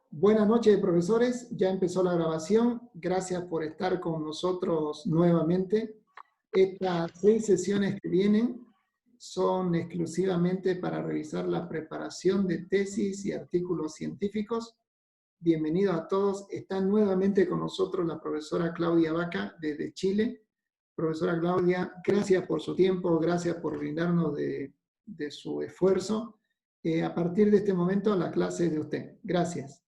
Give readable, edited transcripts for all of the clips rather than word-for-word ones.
Buenas noches, profesores. Ya empezó la grabación. Gracias por estar con nosotros nuevamente. Estas 6 sesiones que vienen son exclusivamente para revisar la preparación de tesis y artículos científicos. Bienvenidos a todos. Está nuevamente con nosotros la profesora Claudia Vaca desde Chile. Profesora Claudia, gracias por su tiempo, gracias por brindarnos de su esfuerzo. A partir de este momento, la clase es de usted. Gracias.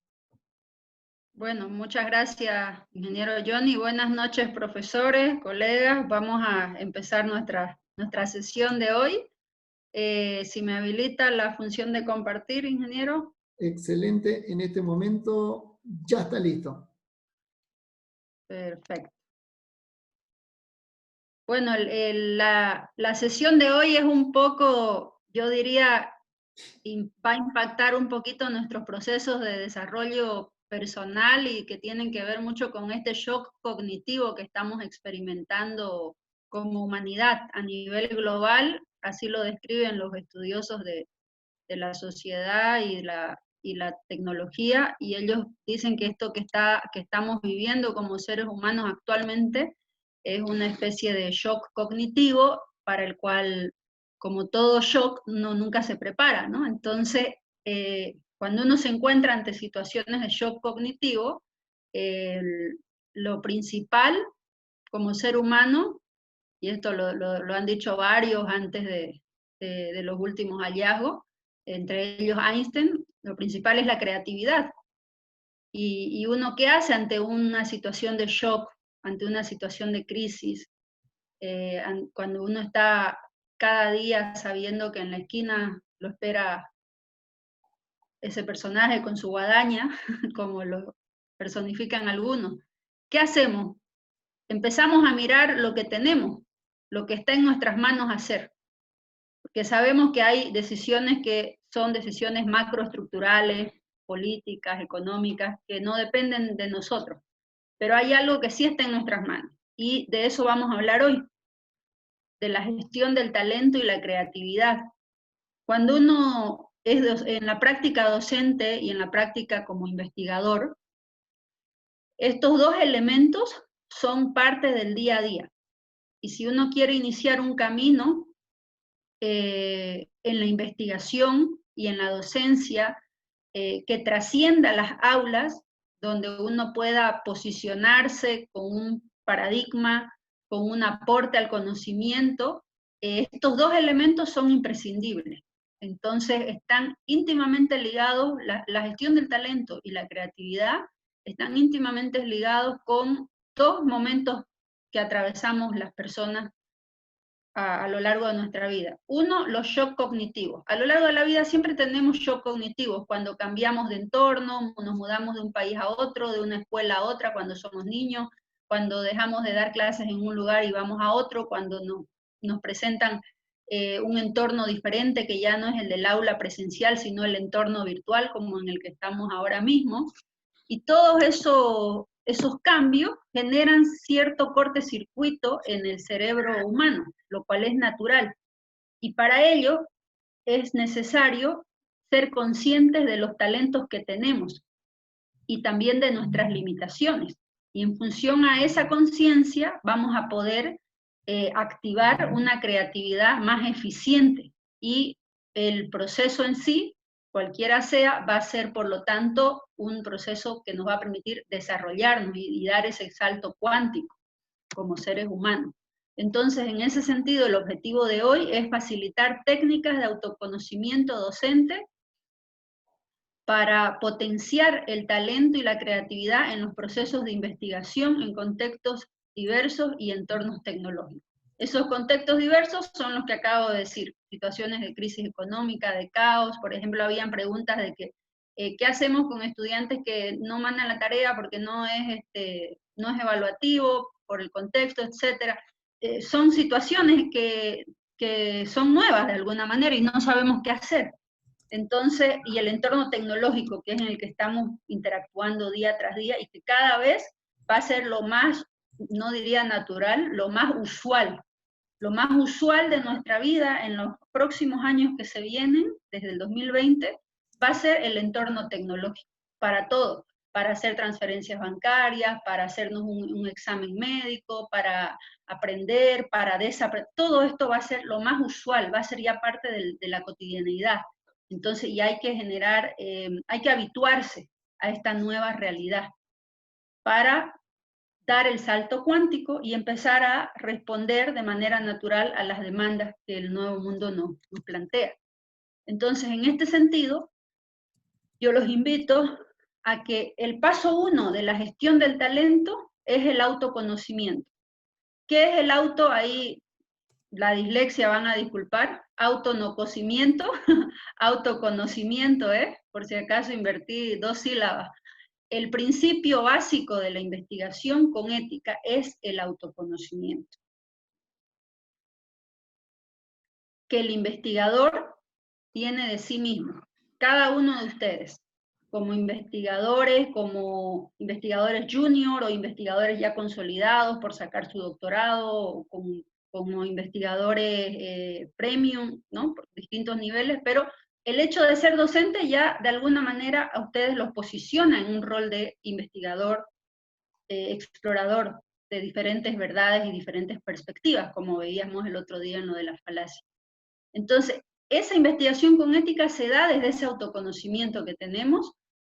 Bueno, muchas gracias, ingeniero Johnny. Buenas noches, profesores, colegas. Vamos a empezar nuestra sesión de hoy. Si me habilita la función de compartir, ingeniero. Excelente. En este momento ya está listo. Perfecto. Bueno, la sesión de hoy es un poco, yo diría, va a impactar un poquito nuestros procesos de desarrollo personal y que tienen que ver mucho con este shock cognitivo que estamos experimentando como humanidad a nivel global, así lo describen los estudiosos de la sociedad y la tecnología, y ellos dicen que esto que estamos viviendo como seres humanos actualmente es una especie de shock cognitivo para el cual, como todo shock, uno nunca se prepara, ¿no? Entonces, cuando uno se encuentra ante situaciones de shock cognitivo, lo principal como ser humano, y esto lo han dicho varios antes de los últimos hallazgos, entre ellos Einstein, lo principal es la creatividad. Y uno, ¿qué hace ante una situación de shock, ante una situación de crisis? Cuando uno está cada día sabiendo que en la esquina lo espera ese personaje con su guadaña, como lo personifican algunos. ¿Qué hacemos? Empezamos a mirar lo que tenemos, lo que está en nuestras manos hacer. Porque sabemos que hay decisiones que son decisiones macroestructurales, políticas, económicas, que no dependen de nosotros. Pero hay algo que sí está en nuestras manos. Y de eso vamos a hablar hoy, de la gestión del talento y la creatividad. Cuando uno es en la práctica docente y en la práctica como investigador, estos dos elementos son parte del día a día. Y si uno quiere iniciar un camino en la investigación y en la docencia que trascienda las aulas, donde uno pueda posicionarse con un paradigma, con un aporte al conocimiento, estos dos elementos son imprescindibles. Entonces están íntimamente ligados, la gestión del talento y la creatividad están íntimamente ligados con dos momentos que atravesamos las personas a lo largo de nuestra vida. Uno, los shock cognitivos. A lo largo de la vida siempre tenemos shock cognitivos, cuando cambiamos de entorno, nos mudamos de un país a otro, de una escuela a otra, cuando somos niños, cuando dejamos de dar clases en un lugar y vamos a otro, cuando nos presentan un entorno diferente que ya no es el del aula presencial, sino el entorno virtual como en el que estamos ahora mismo. Y todos esos cambios generan cierto cortocircuito en el cerebro humano, lo cual es natural. Y para ello es necesario ser conscientes de los talentos que tenemos y también de nuestras limitaciones. Y en función a esa conciencia vamos a poder activar una creatividad más eficiente. Y el proceso en sí, cualquiera sea, va a ser por lo tanto un proceso que nos va a permitir desarrollarnos y dar ese salto cuántico como seres humanos. Entonces, en ese sentido, el objetivo de hoy es facilitar técnicas de autoconocimiento docente para potenciar el talento y la creatividad en los procesos de investigación en contextos diversos y entornos tecnológicos. Esos contextos diversos son los que acabo de decir, situaciones de crisis económica, de caos. Por ejemplo, habían preguntas de que, ¿qué hacemos con estudiantes que no mandan la tarea porque no es evaluativo por el contexto, etcétera? Son situaciones que son nuevas de alguna manera y no sabemos qué hacer. Entonces, y el entorno tecnológico, que es en el que estamos interactuando día tras día y que cada vez va a ser lo más, no diría natural, lo más usual de nuestra vida en los próximos años que se vienen, desde el 2020, va a ser el entorno tecnológico. para todo, para hacer transferencias bancarias, para hacernos un examen médico, para aprender, para desaprender. Todo esto va a ser lo más usual, va a ser ya parte de la cotidianeidad. Entonces, ya hay que generar, hay que habituarse a esta nueva realidad para dar el salto cuántico y empezar a responder de manera natural a las demandas que el nuevo mundo nos plantea. Entonces, en este sentido, yo los invito a que el paso 1 de la gestión del talento es el autoconocimiento. ¿Qué es el auto? Ahí la dislexia van a disculpar. Autonococimiento, autoconocimiento, por si acaso invertí 2 sílabas. El principio básico de la investigación con ética es el autoconocimiento. Que el investigador tiene de sí mismo, cada uno de ustedes, como investigadores junior o investigadores ya consolidados por sacar su doctorado, o como investigadores premium, ¿no? Por distintos niveles, pero el hecho de ser docente ya de alguna manera a ustedes los posiciona en un rol de investigador, explorador de diferentes verdades y diferentes perspectivas, como veíamos el otro día en lo de la falacia. Entonces, esa investigación con ética se da desde ese autoconocimiento que tenemos,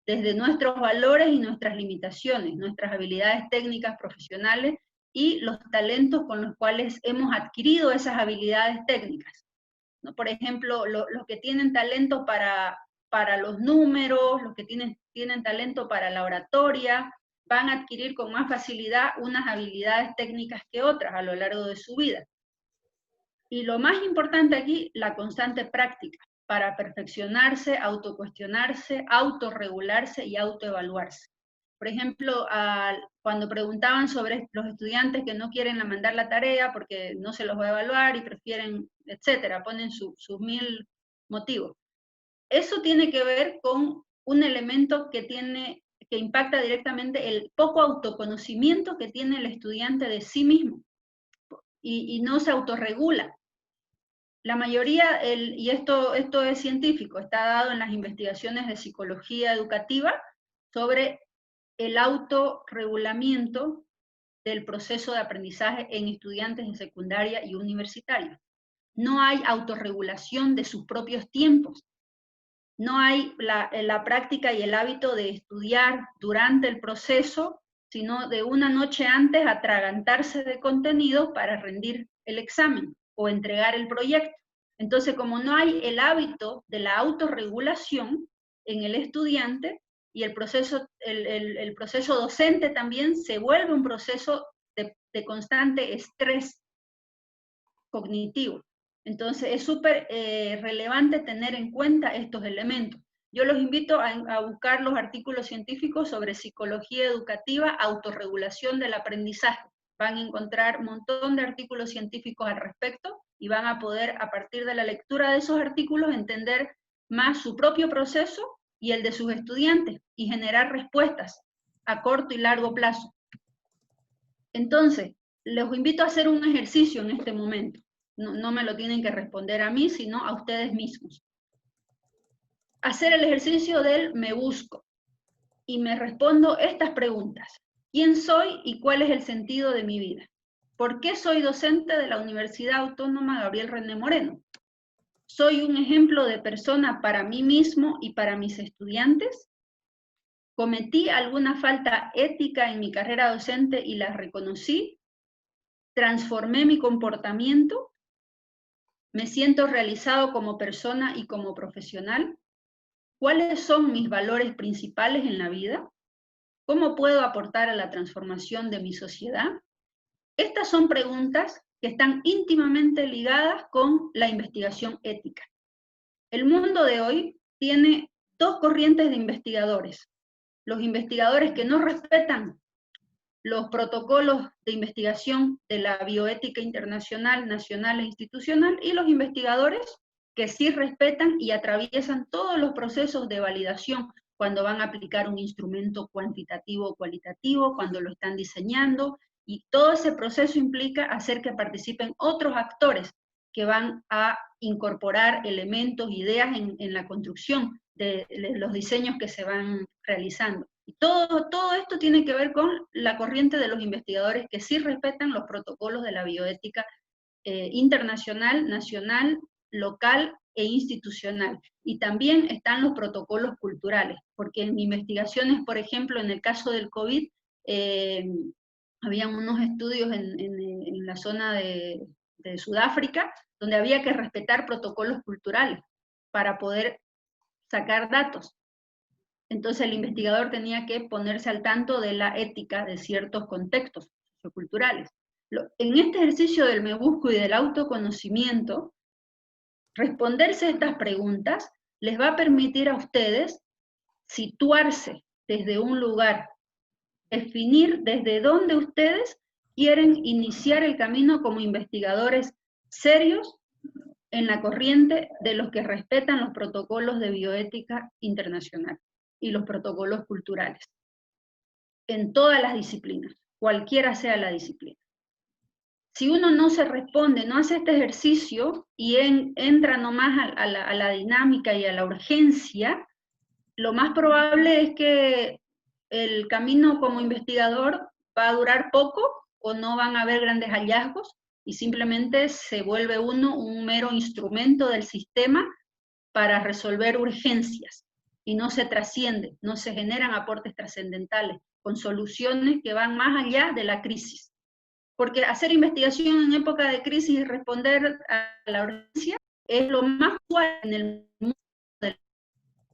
desde nuestros valores y nuestras limitaciones, nuestras habilidades técnicas, profesionales y los talentos con los cuales hemos adquirido esas habilidades técnicas, ¿no? Por ejemplo, los que tienen talento para los números, los que tienen talento para la oratoria, van a adquirir con más facilidad unas habilidades técnicas que otras a lo largo de su vida. Y lo más importante aquí, la constante práctica para perfeccionarse, autocuestionarse, autorregularse y autoevaluarse. Por ejemplo, cuando preguntaban sobre los estudiantes que no quieren mandar la tarea porque no se los va a evaluar y prefieren, etcétera, ponen sus 1000 motivos. Eso tiene que ver con un elemento que impacta directamente el poco autoconocimiento que tiene el estudiante de sí mismo y no se autorregula. La mayoría, y esto es científico, está dado en las investigaciones de psicología educativa sobre el autorregulamiento del proceso de aprendizaje en estudiantes de secundaria y universitaria. No hay autorregulación de sus propios tiempos. No hay la práctica y el hábito de estudiar durante el proceso, sino de una noche antes atragantarse de contenido para rendir el examen o entregar el proyecto. Entonces, como no hay el hábito de la autorregulación en el estudiante, y el proceso docente también se vuelve un proceso de constante estrés cognitivo. Entonces, es súper relevante tener en cuenta estos elementos. Yo los invito a buscar los artículos científicos sobre psicología educativa, autorregulación del aprendizaje. Van a encontrar un montón de artículos científicos al respecto y van a poder, a partir de la lectura de esos artículos, entender más su propio proceso y el de sus estudiantes y generar respuestas a corto y largo plazo. Entonces, les invito a hacer un ejercicio en este momento. No me lo tienen que responder a mí, sino a ustedes mismos. Hacer el ejercicio del me busco y me respondo estas preguntas. ¿Quién soy y cuál es el sentido de mi vida? ¿Por qué soy docente de la Universidad Autónoma Gabriel René Moreno? ¿Soy un ejemplo de persona para mí mismo y para mis estudiantes? ¿Cometí alguna falta ética en mi carrera docente y la reconocí? ¿Transformé mi comportamiento? ¿Me siento realizado como persona y como profesional? ¿Cuáles son mis valores principales en la vida? ¿Cómo puedo aportar a la transformación de mi sociedad? Estas son preguntas que están íntimamente ligadas con la investigación ética. El mundo de hoy tiene dos corrientes de investigadores. Los investigadores que no respetan los protocolos de investigación de la bioética internacional, nacional e institucional, y los investigadores que sí respetan y atraviesan todos los procesos de validación cuando van a aplicar un instrumento cuantitativo o cualitativo, cuando lo están diseñando, y todo ese proceso implica hacer que participen otros actores que van a incorporar elementos, ideas en la construcción los diseños que se van realizando. Y todo esto tiene que ver con la corriente de los investigadores que sí respetan los protocolos de la bioética internacional, nacional, local e institucional. Y también están los protocolos culturales, porque en investigaciones, por ejemplo, en el caso del COVID, habían unos estudios en la zona de Sudáfrica, donde había que respetar protocolos culturales para poder sacar datos. Entonces el investigador tenía que ponerse al tanto de la ética de ciertos contextos socioculturales. En este ejercicio del me busco y del autoconocimiento, responderse estas preguntas les va a permitir a ustedes situarse desde un lugar, definir desde dónde ustedes quieren iniciar el camino como investigadores serios en la corriente de los que respetan los protocolos de bioética internacional y los protocolos culturales, en todas las disciplinas, cualquiera sea la disciplina. Si uno no se responde, no hace este ejercicio y entra nomás a la dinámica y a la urgencia, lo más probable es que el camino como investigador va a durar poco o no van a haber grandes hallazgos y simplemente se vuelve uno un mero instrumento del sistema para resolver urgencias y no se trasciende, no se generan aportes trascendentales con soluciones que van más allá de la crisis. Porque hacer investigación en época de crisis y responder a la urgencia es lo más usual en el mundo de la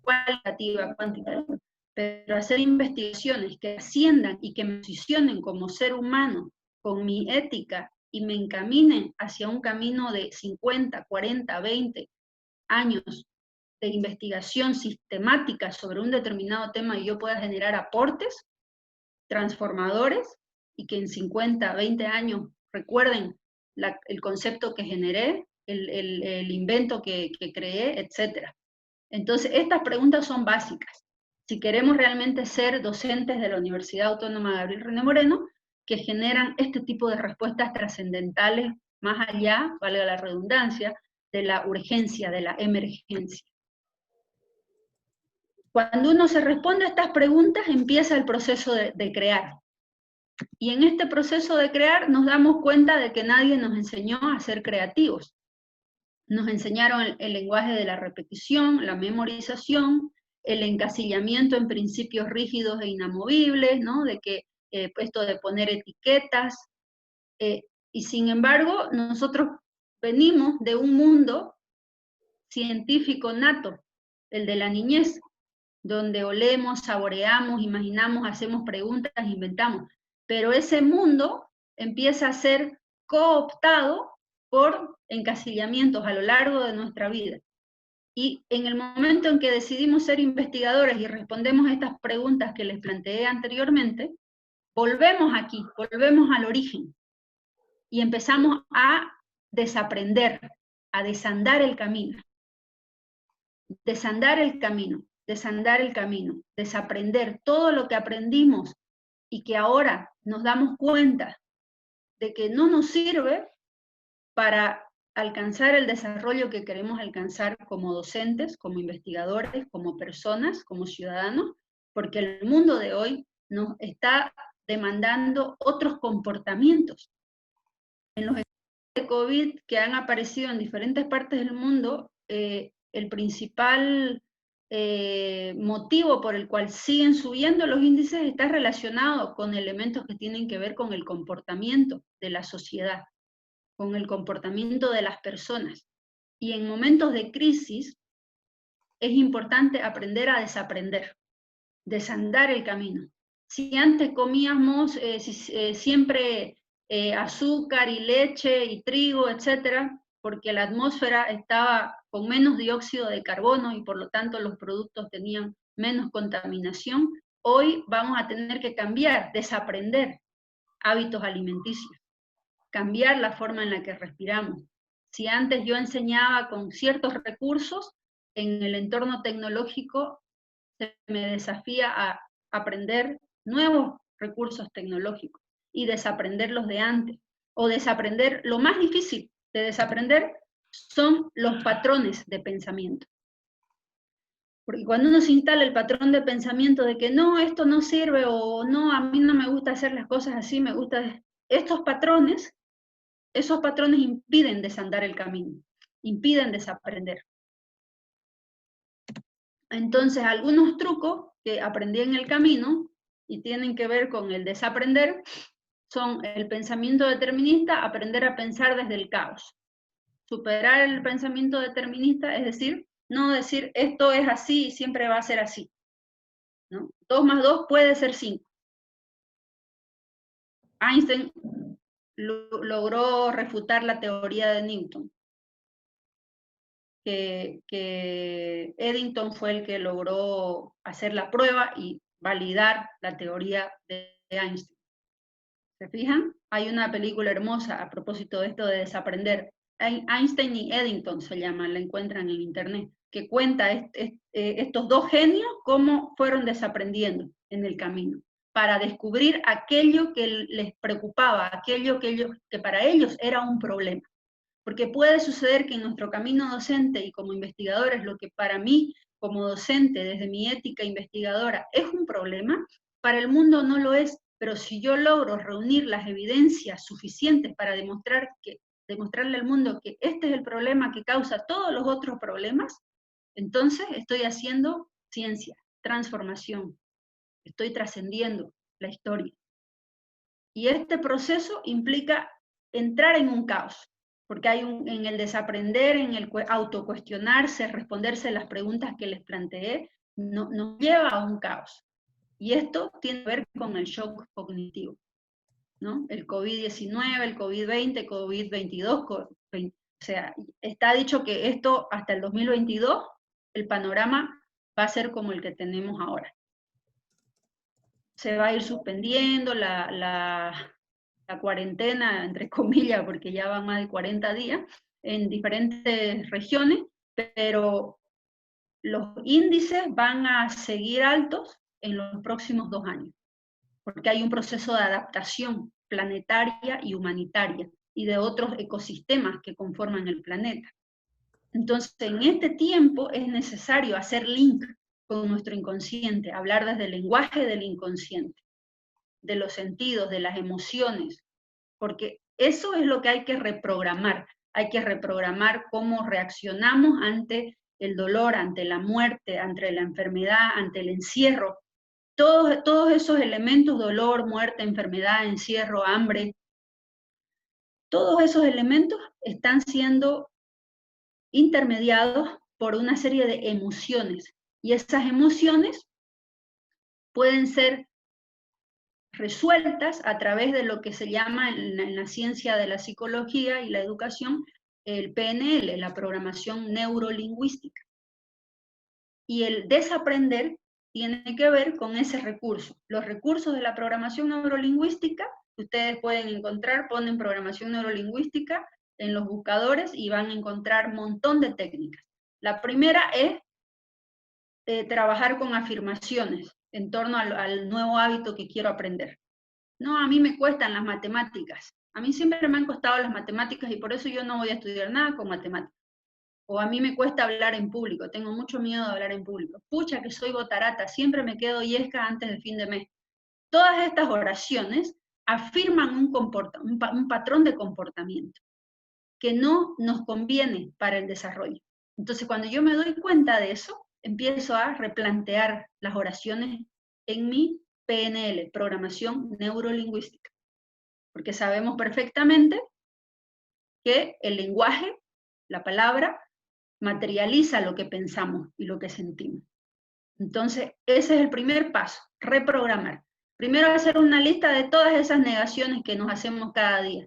cualitativa, cuantitativa. Pero hacer investigaciones que asciendan y que me posicionen como ser humano con mi ética y me encaminen hacia un camino de 50, 40, 20 años de investigación sistemática sobre un determinado tema y yo pueda generar aportes transformadores y que en 50, 20 años recuerden el concepto que generé, el invento que creé, etc. Entonces, estas preguntas son básicas. Si queremos realmente ser docentes de la Universidad Autónoma Gabriel René Moreno, que generan este tipo de respuestas trascendentales, más allá, valga la redundancia, de la urgencia, de la emergencia. Cuando uno se responde a estas preguntas, empieza el proceso de crear. Y en este proceso de crear nos damos cuenta de que nadie nos enseñó a ser creativos. Nos enseñaron el lenguaje de la repetición, la memorización, el encasillamiento en principios rígidos e inamovibles, ¿no? De que esto de poner etiquetas. Y sin embargo, nosotros venimos de un mundo científico nato, el de la niñez, donde olemos, saboreamos, imaginamos, hacemos preguntas, inventamos. Pero ese mundo empieza a ser cooptado por encasillamientos a lo largo de nuestra vida. Y en el momento en que decidimos ser investigadores y respondemos a estas preguntas que les planteé anteriormente, volvemos aquí, volvemos al origen y empezamos a desaprender, a desandar el camino. Desandar el camino, desaprender todo lo que aprendimos y que ahora nos damos cuenta de que no nos sirve para alcanzar el desarrollo que queremos alcanzar como docentes, como investigadores, como personas, como ciudadanos, porque el mundo de hoy nos está demandando otros comportamientos. En los estudios de COVID que han aparecido en diferentes partes del mundo, el principal motivo por el cual siguen subiendo los índices está relacionado con elementos que tienen que ver con el comportamiento de la sociedad, con el comportamiento de las personas. Y en momentos de crisis es importante aprender a desaprender, desandar el camino. Si antes comíamos siempre azúcar y leche y trigo, etcétera, porque la atmósfera estaba con menos dióxido de carbono y por lo tanto los productos tenían menos contaminación, hoy vamos a tener que cambiar, desaprender hábitos alimenticios, cambiar la forma en la que respiramos. Si antes yo enseñaba con ciertos recursos, en el entorno tecnológico se me desafía a aprender nuevos recursos tecnológicos y desaprender los de antes, o desaprender, lo más difícil de desaprender son los patrones de pensamiento. Porque cuando uno se instala el patrón de pensamiento de que no, esto no sirve, o no, a mí no me gusta hacer las cosas así, me gusta... Esos patrones impiden desandar el camino, impiden desaprender. Entonces, algunos trucos que aprendí en el camino y tienen que ver con el desaprender son el pensamiento determinista, aprender a pensar desde el caos. Superar el pensamiento determinista, es decir, no decir esto es así y siempre va a ser así, ¿no? 2 más 2 puede ser 5. Einstein logró refutar la teoría de Newton, que Eddington fue el que logró hacer la prueba y validar la teoría de Einstein. ¿Se fijan? Hay una película hermosa a propósito de esto de desaprender. Einstein y Eddington se llama, la encuentran en internet, que cuenta estos dos genios cómo fueron desaprendiendo en el camino, para descubrir aquello que les preocupaba, aquello que para ellos era un problema. Porque puede suceder que en nuestro camino docente y como investigadores, lo que para mí como docente, desde mi ética investigadora, es un problema, para el mundo no lo es, pero si yo logro reunir las evidencias suficientes para demostrarle al mundo que este es el problema que causa todos los otros problemas, entonces estoy haciendo ciencia, transformación, estoy trascendiendo la historia. Y este proceso implica entrar en un caos, porque hay en el desaprender, en el autocuestionarse, responderse las preguntas que les planteé, nos lleva a un caos. Y esto tiene que ver con el shock cognitivo, ¿no? El COVID-19, el COVID-20, COVID-22, o sea, está dicho que esto hasta el 2022, el panorama va a ser como el que tenemos ahora. Se va a ir suspendiendo la cuarentena, entre comillas, porque ya van más de 40 días en diferentes regiones, pero los índices van a seguir altos en los próximos 2 años, porque hay un proceso de adaptación planetaria y humanitaria y de otros ecosistemas que conforman el planeta. Entonces, en este tiempo es necesario hacer link con nuestro inconsciente, hablar desde el lenguaje del inconsciente, de los sentidos, de las emociones, porque eso es lo que hay que reprogramar cómo reaccionamos ante el dolor, ante la muerte, ante la enfermedad, ante el encierro. Todos esos elementos, dolor, muerte, enfermedad, encierro, hambre, todos esos elementos están siendo intermediados por una serie de emociones, y esas emociones pueden ser resueltas a través de lo que se llama en la ciencia de la psicología y la educación el PNL, la programación neurolingüística. Y el desaprender tiene que ver con ese recurso. Los recursos de la programación neurolingüística, ustedes pueden encontrar, ponen programación neurolingüística en los buscadores y van a encontrar un montón de técnicas. La primera es trabajar con afirmaciones en torno al nuevo hábito que quiero aprender. No, a mí me cuestan las matemáticas. A mí siempre me han costado las matemáticas y por eso yo no voy a estudiar nada con matemáticas. O a mí me cuesta hablar en público, tengo mucho miedo de hablar en público. Pucha que soy botarata, siempre me quedo yesca antes del fin de mes. Todas estas oraciones afirman un patrón de comportamiento que no nos conviene para el desarrollo. Entonces, cuando yo me doy cuenta de eso, empiezo a replantear las oraciones en mi PNL, programación neurolingüística, porque sabemos perfectamente que el lenguaje, la palabra, materializa lo que pensamos y lo que sentimos. Entonces, ese es el primer paso, reprogramar. Primero hacer una lista de todas esas negaciones que nos hacemos cada día.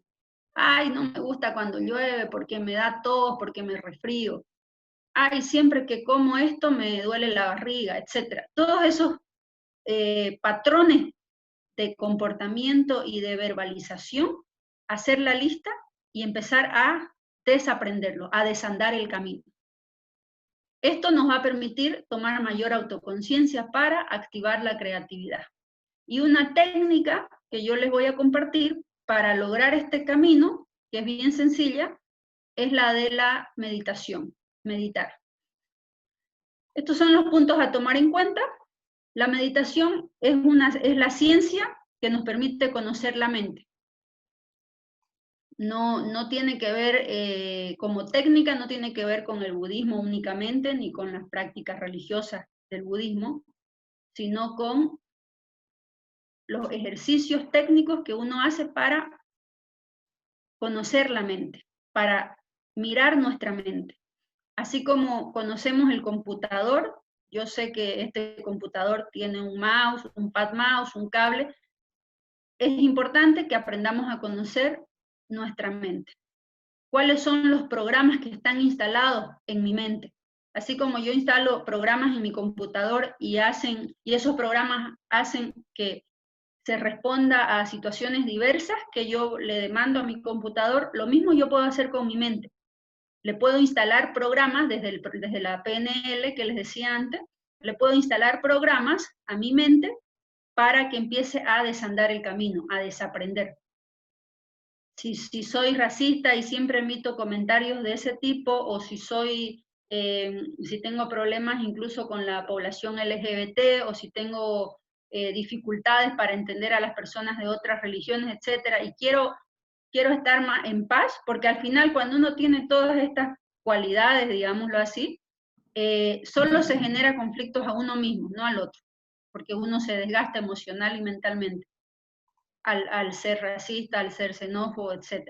Ay, no me gusta cuando llueve porque me da tos, porque me resfrío. Ay, siempre que como esto me duele la barriga, etc. Todos esos patrones de comportamiento y de verbalización, hacer la lista y empezar a desaprenderlo, a desandar el camino. Esto nos va a permitir tomar mayor autoconciencia para activar la creatividad. Y una técnica que yo les voy a compartir para lograr este camino, que es bien sencilla, es la de la meditación, meditar. Estos son los puntos a tomar en cuenta. La meditación es la ciencia que nos permite conocer la mente. No tiene que ver, como técnica, no tiene que ver con el budismo únicamente, ni con las prácticas religiosas del budismo, sino con los ejercicios técnicos que uno hace para conocer la mente, para mirar nuestra mente. Así como conocemos el computador, yo sé que este computador tiene un mouse, un pad mouse, un cable. Es importante que aprendamos a conocer nuestra mente. ¿Cuáles son los programas que están instalados en mi mente? Así como yo instalo programas en mi computador y esos programas hacen que se responda a situaciones diversas que yo le demando a mi computador, lo mismo yo puedo hacer con mi mente. Le puedo instalar programas desde la PNL que les decía antes, le puedo instalar programas a mi mente para que empiece a desandar el camino, a desaprender. Si soy racista y siempre emito comentarios de ese tipo, o si tengo problemas incluso con la población LGBT, o si tengo dificultades para entender a las personas de otras religiones, etcétera, y quiero estar más en paz, porque al final cuando uno tiene todas estas cualidades, digámoslo así, solo se genera conflictos a uno mismo, no al otro, porque uno se desgasta emocional y mentalmente al ser racista, al ser xenófobo, etc.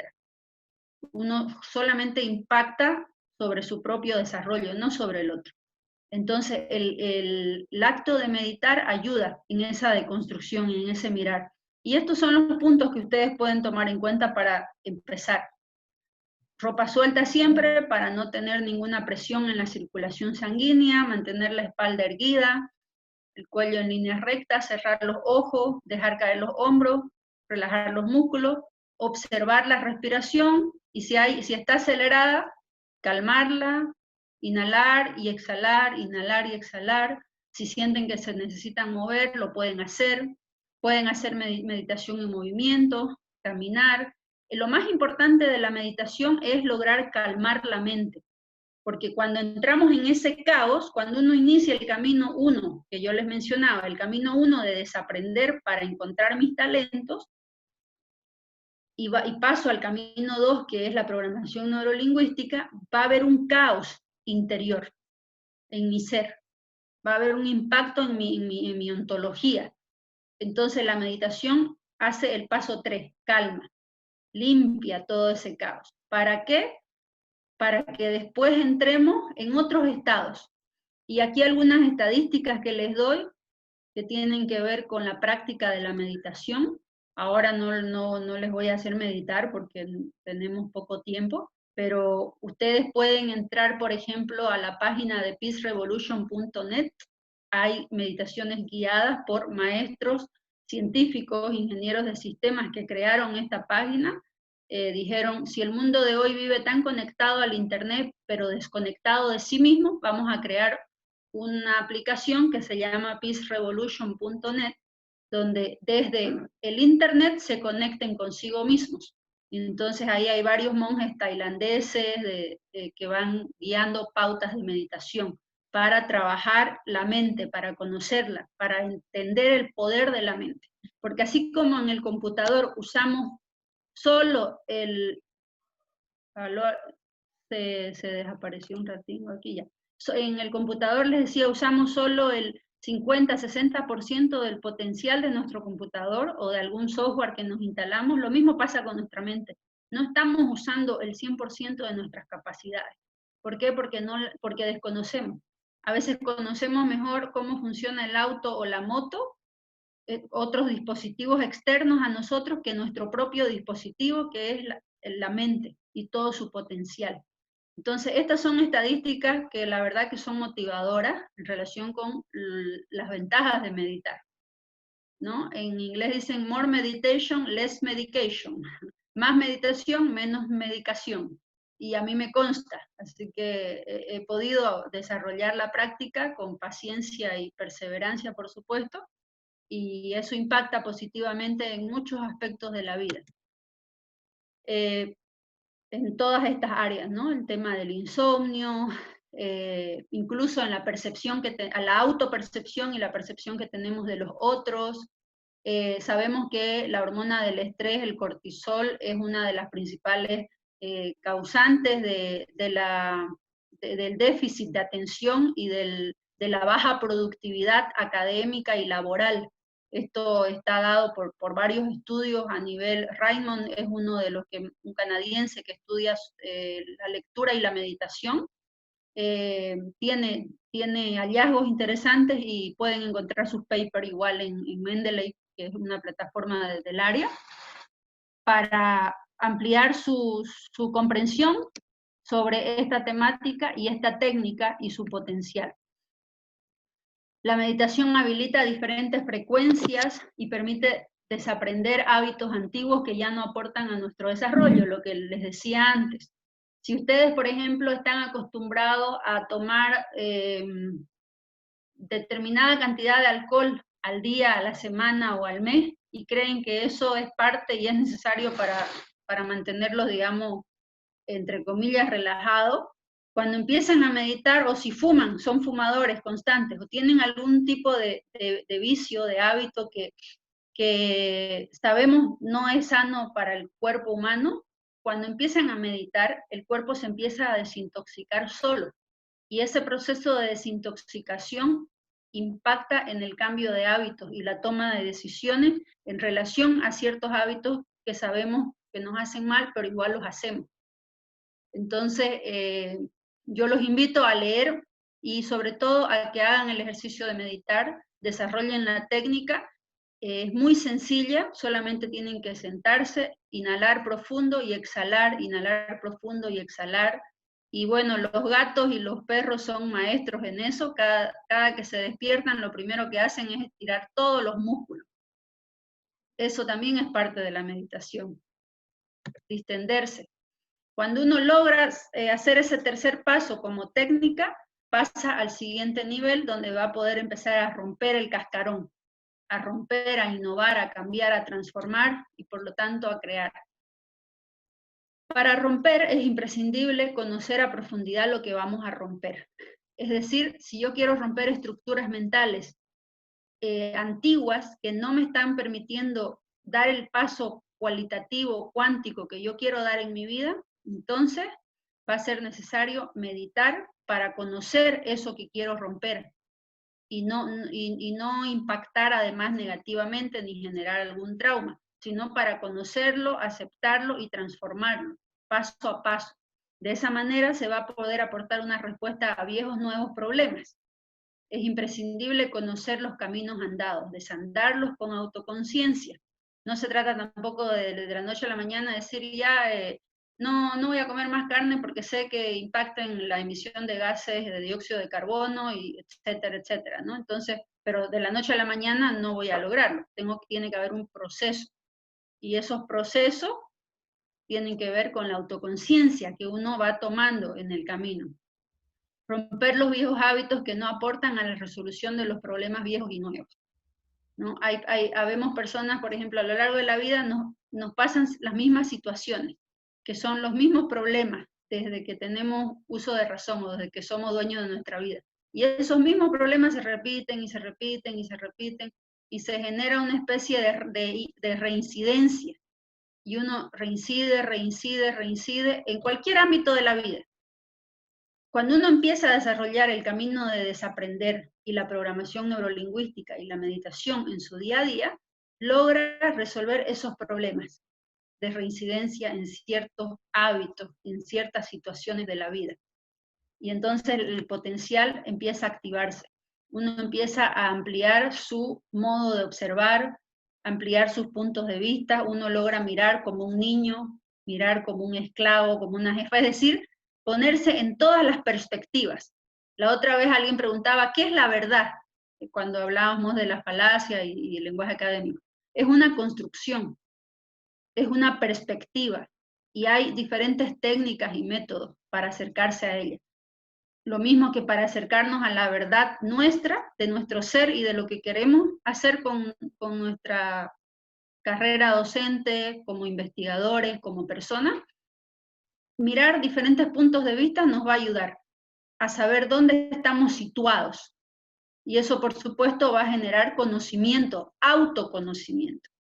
Uno solamente impacta sobre su propio desarrollo, no sobre el otro. Entonces, el acto de meditar ayuda en esa deconstrucción y en ese mirar. Y estos son los puntos que ustedes pueden tomar en cuenta para empezar. Ropa suelta siempre para no tener ninguna presión en la circulación sanguínea, mantener la espalda erguida, el cuello en línea recta, cerrar los ojos, dejar caer los hombros, relajar los músculos, observar la respiración y si está acelerada, calmarla, inhalar y exhalar, inhalar y exhalar. Si sienten que se necesitan mover, lo pueden hacer meditación en movimiento, caminar. Lo más importante de la meditación es lograr calmar la mente, porque cuando entramos en ese caos, cuando uno inicia el camino 1, que yo les mencionaba, el camino 1 de desaprender para encontrar mis talentos, y paso al camino 2, que es la programación neurolingüística, va a haber un caos interior en mi ser, va a haber un impacto en mi ontología. Entonces la meditación hace el paso 3, calma, limpia todo ese caos. ¿Para qué? Para que después entremos en otros estados. Y aquí algunas estadísticas que les doy que tienen que ver con la práctica de la meditación. Ahora no les voy a hacer meditar porque tenemos poco tiempo, pero ustedes pueden entrar, por ejemplo, a la página de peacerevolution.net. Hay meditaciones guiadas por maestros, científicos, ingenieros de sistemas que crearon esta página. Dijeron, si el mundo de hoy vive tan conectado al Internet, pero desconectado de sí mismo, vamos a crear una aplicación que se llama peacerevolution.net, donde desde el Internet se conecten consigo mismos. Entonces ahí hay varios monjes tailandeses que van guiando pautas de meditación para trabajar la mente, para conocerla, para entender el poder de la mente. Porque así como en el computador usamos solo se desapareció un ratito aquí ya. En el computador les decía, usamos solo el 50-60% del potencial de nuestro computador o de algún software que nos instalamos. Lo mismo pasa con nuestra mente. No estamos usando el 100% de nuestras capacidades. ¿Por qué? Porque desconocemos. A veces conocemos mejor cómo funciona el auto o la moto, otros dispositivos externos a nosotros que nuestro propio dispositivo, que es la mente y todo su potencial. Entonces, estas son estadísticas que la verdad que son motivadoras en relación con las ventajas de meditar, ¿no? En inglés dicen more meditation, less medication. Más meditación, menos medicación. Y a mí me consta, así que he podido desarrollar la práctica con paciencia y perseverancia, por supuesto, y eso impacta positivamente en muchos aspectos de la vida. En todas estas áreas, ¿no? El tema del insomnio, incluso en la percepción, a la autopercepción y la percepción que tenemos de los otros. Sabemos que la hormona del estrés, el cortisol, es una de las principales causantes del déficit de atención y de la baja productividad académica y laboral. Esto está dado por varios estudios a nivel. Raymond es uno de los un canadiense que estudia la lectura y la meditación. Tiene hallazgos interesantes y pueden encontrar sus papers igual en Mendeley, que es una plataforma del área, para ampliar su comprensión sobre esta temática y esta técnica y su potencial. La meditación habilita diferentes frecuencias y permite desaprender hábitos antiguos que ya no aportan a nuestro desarrollo, lo que les decía antes. Si ustedes, por ejemplo, están acostumbrados a tomar determinada cantidad de alcohol al día, a la semana o al mes, y creen que eso es parte y es necesario para mantenerlos, digamos, entre comillas, relajados, cuando empiezan a meditar, o si fuman, son fumadores constantes, o tienen algún tipo de vicio, de hábito que sabemos no es sano para el cuerpo humano, cuando empiezan a meditar, el cuerpo se empieza a desintoxicar solo. Y ese proceso de desintoxicación impacta en el cambio de hábitos y la toma de decisiones en relación a ciertos hábitos que sabemos que nos hacen mal, pero igual los hacemos. Entonces, yo los invito a leer y sobre todo a que hagan el ejercicio de meditar, desarrollen la técnica. Es muy sencilla, solamente tienen que sentarse, inhalar profundo y exhalar, inhalar profundo y exhalar. Y bueno, los gatos y los perros son maestros en eso. Cada que se despiertan, lo primero que hacen es estirar todos los músculos. Eso también es parte de la meditación, distenderse. Cuando uno logra hacer ese tercer paso como técnica, pasa al siguiente nivel donde va a poder empezar a romper el cascarón, a romper, a innovar, a cambiar, a transformar y por lo tanto a crear. Para romper es imprescindible conocer a profundidad lo que vamos a romper. Es decir, si yo quiero romper estructuras mentales antiguas que no me están permitiendo dar el paso cualitativo, cuántico que yo quiero dar en mi vida, entonces va a ser necesario meditar para conocer eso que quiero romper y no impactar además negativamente ni generar algún trauma, sino para conocerlo, aceptarlo y transformarlo paso a paso. De esa manera se va a poder aportar una respuesta a viejos nuevos problemas. Es imprescindible conocer los caminos andados, desandarlos con autoconciencia. No se trata tampoco de la noche a la mañana decir ya, no voy a comer más carne porque sé que impacta en la emisión de gases de dióxido de carbono, y etcétera, etcétera, ¿no? Entonces, pero de la noche a la mañana no voy a lograrlo. Tiene que haber un proceso. Y esos procesos tienen que ver con la autoconciencia que uno va tomando en el camino. Romper los viejos hábitos que no aportan a la resolución de los problemas viejos y nuevos, ¿no? Habemos personas, por ejemplo, a lo largo de la vida nos pasan las mismas situaciones, que son los mismos problemas desde que tenemos uso de razón o desde que somos dueños de nuestra vida. Y esos mismos problemas se repiten y se repiten y se repiten y se genera una especie de reincidencia. Y uno reincide en cualquier ámbito de la vida. Cuando uno empieza a desarrollar el camino de desaprender y la programación neurolingüística y la meditación en su día a día, logra resolver esos problemas de reincidencia en ciertos hábitos, en ciertas situaciones de la vida. Y entonces el potencial empieza a activarse. Uno empieza a ampliar su modo de observar, ampliar sus puntos de vista, uno logra mirar como un niño, mirar como un esclavo, como una jefa, es decir, ponerse en todas las perspectivas. La otra vez alguien preguntaba, ¿qué es la verdad? Cuando hablábamos de la falacia y el lenguaje académico. Es una construcción, es una perspectiva, y hay diferentes técnicas y métodos para acercarse a ella. Lo mismo que para acercarnos a la verdad nuestra, de nuestro ser y de lo que queremos hacer con nuestra carrera docente, como investigadores, como personas, mirar diferentes puntos de vista nos va a ayudar a saber dónde estamos situados. Y eso, por supuesto, va a generar conocimiento, autoconocimiento.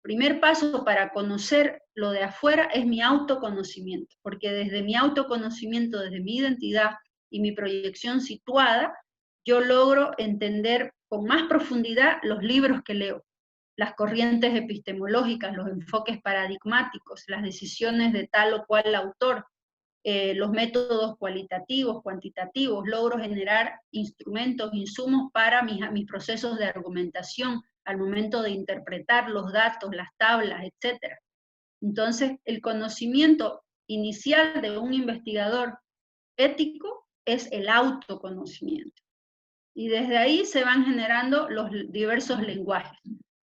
Primer paso para conocer lo de afuera es mi autoconocimiento, porque desde mi autoconocimiento, desde mi identidad y mi proyección situada, yo logro entender con más profundidad los libros que leo, las corrientes epistemológicas, los enfoques paradigmáticos, las decisiones de tal o cual autor, los métodos cualitativos, cuantitativos, logro generar instrumentos, insumos para mis procesos de argumentación al momento de interpretar los datos, las tablas, etc. Entonces, el conocimiento inicial de un investigador ético es el autoconocimiento. Y desde ahí se van generando los diversos lenguajes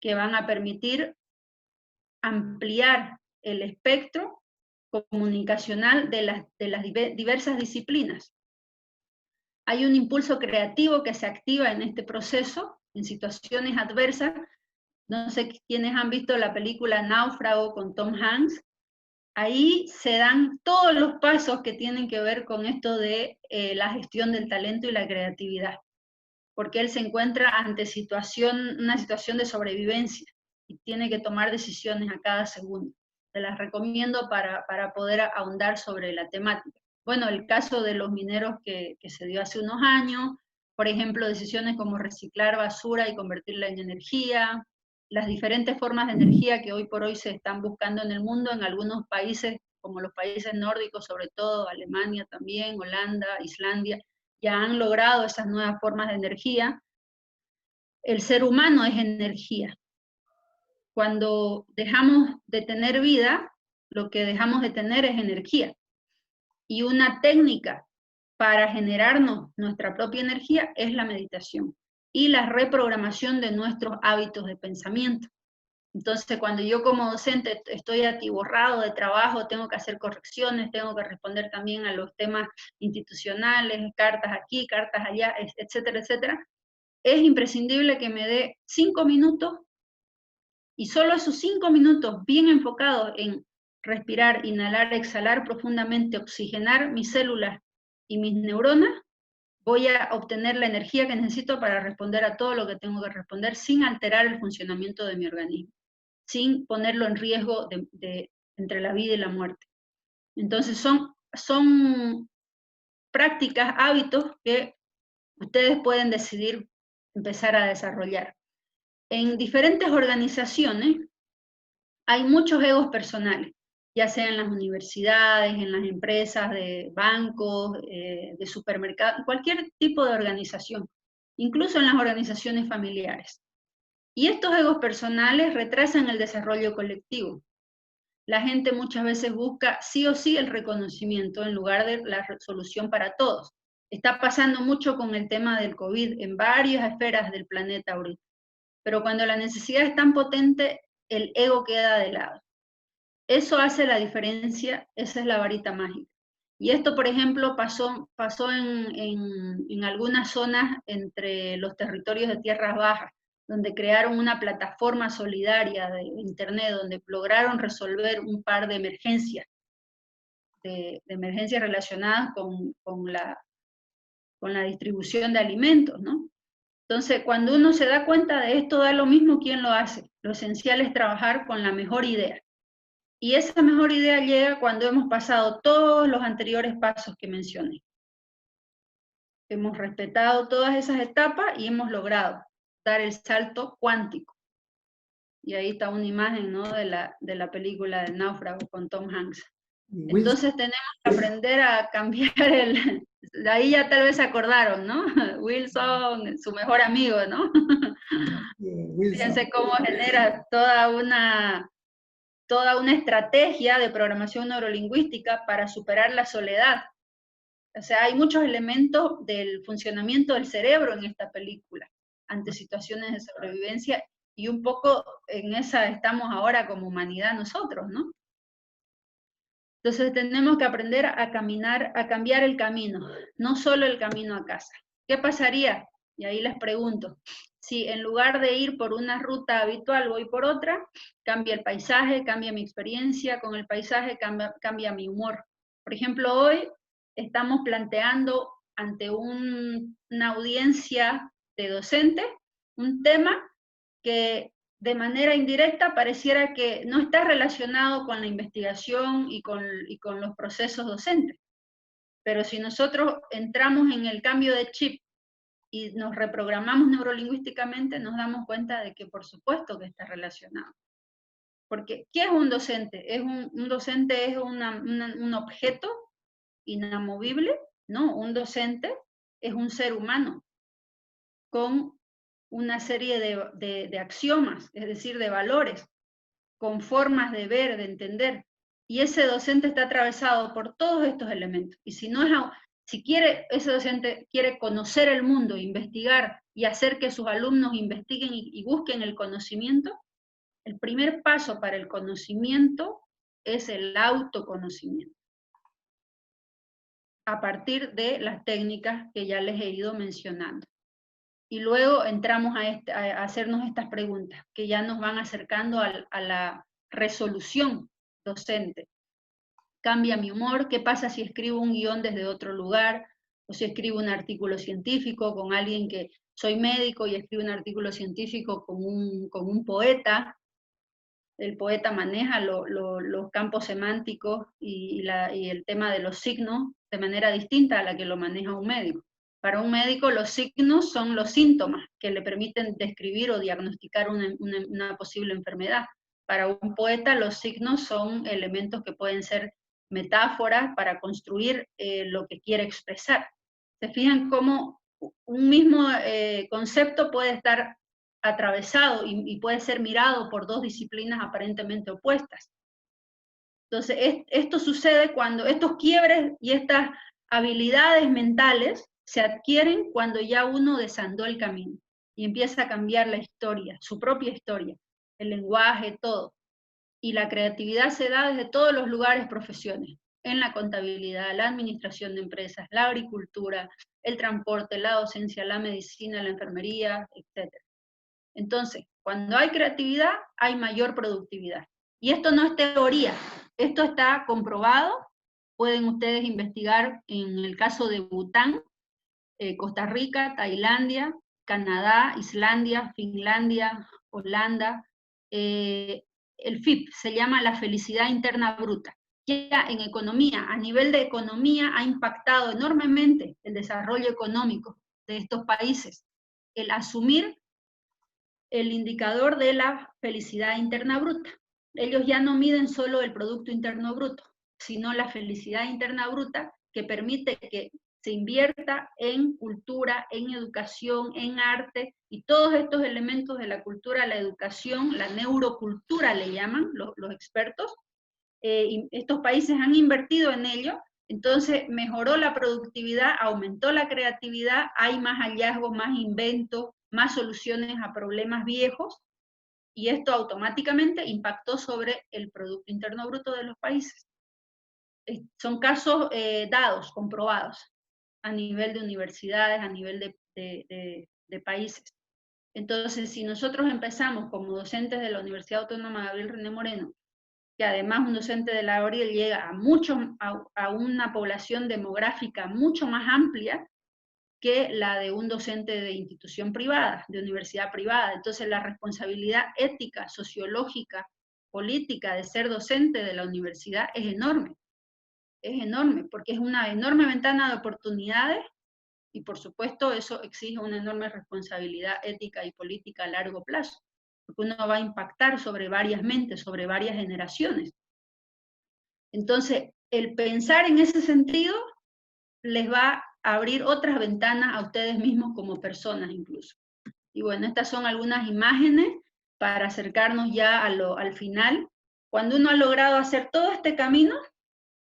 que van a permitir ampliar el espectro comunicacional de las diversas disciplinas. Hay un impulso creativo que se activa en este proceso, en situaciones adversas. No sé quiénes han visto la película Náufrago con Tom Hanks. Ahí se dan todos los pasos que tienen que ver con esto de la gestión del talento y la creatividad, porque él se encuentra ante una situación de sobrevivencia y tiene que tomar decisiones a cada segundo. Se las recomiendo para poder ahondar sobre la temática. Bueno, el caso de los mineros que se dio hace unos años, por ejemplo, decisiones como reciclar basura y convertirla en energía, las diferentes formas de energía que hoy por hoy se están buscando en el mundo, en algunos países, como los países nórdicos, sobre todo Alemania también, Holanda, Islandia, ya han logrado esas nuevas formas de energía. El ser humano es energía. Cuando dejamos de tener vida, lo que dejamos de tener es energía. Y una técnica para generarnos nuestra propia energía es la meditación y la reprogramación de nuestros hábitos de pensamiento. Entonces, cuando yo como docente estoy atiborrado de trabajo, tengo que hacer correcciones, tengo que responder también a los temas institucionales, cartas aquí, cartas allá, etcétera, etcétera, es imprescindible que me dé 5 minutos y solo esos 5 minutos bien enfocados en respirar, inhalar, exhalar profundamente, oxigenar mis células y mis neuronas, voy a obtener la energía que necesito para responder a todo lo que tengo que responder sin alterar el funcionamiento de mi organismo, sin ponerlo en riesgo entre la vida y la muerte. Entonces son prácticas, hábitos que ustedes pueden decidir empezar a desarrollar. En diferentes organizaciones hay muchos egos personales, ya sea en las universidades, en las empresas de bancos, de supermercados, cualquier tipo de organización, incluso en las organizaciones familiares. Y estos egos personales retrasan el desarrollo colectivo. La gente muchas veces busca sí o sí el reconocimiento en lugar de la solución para todos. Está pasando mucho con el tema del COVID en varias esferas del planeta ahorita. Pero cuando la necesidad es tan potente, el ego queda de lado. Eso hace la diferencia, esa es la varita mágica. Y esto, por ejemplo, pasó en algunas zonas entre los territorios de tierras bajas, donde crearon una plataforma solidaria de internet, donde lograron resolver un par de emergencias, de emergencias relacionadas con la distribución de alimentos, ¿no? Entonces, cuando uno se da cuenta de esto, da lo mismo quién lo hace. Lo esencial es trabajar con la mejor idea. Y esa mejor idea llega cuando hemos pasado todos los anteriores pasos que mencioné. Hemos respetado todas esas etapas y hemos logrado dar el salto cuántico. Y ahí está una imagen, ¿no?, de la película de Náufrago con Tom Hanks. Entonces tenemos que aprender a cambiar de ahí ya tal vez se acordaron, ¿no? Wilson, su mejor amigo, ¿no? Fíjense cómo genera toda una estrategia de programación neurolingüística para superar la soledad. O sea, hay muchos elementos del funcionamiento del cerebro en esta película, ante situaciones de sobrevivencia, y un poco en esa estamos ahora como humanidad nosotros, ¿no? Entonces tenemos que aprender a caminar, a cambiar el camino, no solo el camino a casa. ¿Qué pasaría? Y ahí les pregunto, si en lugar de ir por una ruta habitual voy por otra, cambia el paisaje, cambia mi experiencia con el paisaje, cambia mi humor. Por ejemplo, hoy estamos planteando ante una audiencia de docentes un tema que de manera indirecta pareciera que no está relacionado con la investigación y con los procesos docentes. Pero si nosotros entramos en el cambio de chip y nos reprogramamos neurolingüísticamente, nos damos cuenta de que por supuesto que está relacionado. Porque, ¿qué es un docente? ¿Un docente es un objeto inamovible? No, un docente es un ser humano con una serie de axiomas, es decir, de valores, con formas de ver, de entender. Y ese docente está atravesado por todos estos elementos. Y si no es, si quiere, ese docente quiere conocer el mundo, investigar y hacer que sus alumnos investiguen y busquen el conocimiento, el primer paso para el conocimiento es el autoconocimiento, a partir de las técnicas que ya les he ido mencionando. Y luego entramos a hacernos estas preguntas, que ya nos van acercando a la resolución docente. ¿Cambia mi humor? ¿Qué pasa si escribo un guión desde otro lugar? O si escribo un artículo científico con alguien que soy médico y escribo un artículo científico con un poeta. El poeta maneja los campos semánticos y el tema de los signos de manera distinta a la que lo maneja un médico. Para un médico los signos son los síntomas que le permiten describir o diagnosticar una posible enfermedad. Para un poeta los signos son elementos que pueden ser metáforas para construir lo que quiere expresar. ¿Se fijan cómo un mismo concepto puede estar atravesado y puede ser mirado por dos disciplinas aparentemente opuestas? Entonces, esto sucede cuando estos quiebres y estas habilidades mentales se adquieren cuando ya uno desandó el camino y empieza a cambiar la historia, su propia historia, el lenguaje, todo. Y la creatividad se da desde todos los lugares, profesiones, en la contabilidad, la administración de empresas, la agricultura, el transporte, la docencia, la medicina, la enfermería, etc. Entonces, cuando hay creatividad, hay mayor productividad. Y esto no es teoría, esto está comprobado. Pueden ustedes investigar en el caso de Bután, Costa Rica, Tailandia, Canadá, Islandia, Finlandia, Holanda. El FIP se llama la felicidad interna bruta. Ya en economía, a nivel de economía, ha impactado enormemente el desarrollo económico de estos países. El asumir el indicador de la felicidad interna bruta. Ellos ya no miden solo el Producto Interno Bruto, sino la felicidad interna bruta, que permite que se invierta en cultura, en educación, en arte, y todos estos elementos de la cultura, la educación, la neurocultura le llaman los expertos, y estos países han invertido en ello. Entonces mejoró la productividad, aumentó la creatividad, hay más hallazgos, más inventos, más soluciones a problemas viejos, y esto automáticamente impactó sobre el Producto Interno Bruto de los países. Son casos dados, comprobados, a nivel de universidades, a nivel de países. Entonces, si nosotros empezamos como docentes de la Universidad Autónoma Gabriel René Moreno, que además un docente de la Gabriel llega a una población demográfica mucho más amplia que la de un docente de institución privada, de universidad privada. Entonces la responsabilidad ética, sociológica, política de ser docente de la universidad es enorme, porque es una enorme ventana de oportunidades y por supuesto eso exige una enorme responsabilidad ética y política a largo plazo, porque uno va a impactar sobre varias mentes, sobre varias generaciones. Entonces, el pensar en ese sentido les va a abrir otras ventanas a ustedes mismos como personas incluso. Y bueno, estas son algunas imágenes para acercarnos ya al final. Cuando uno ha logrado hacer todo este camino,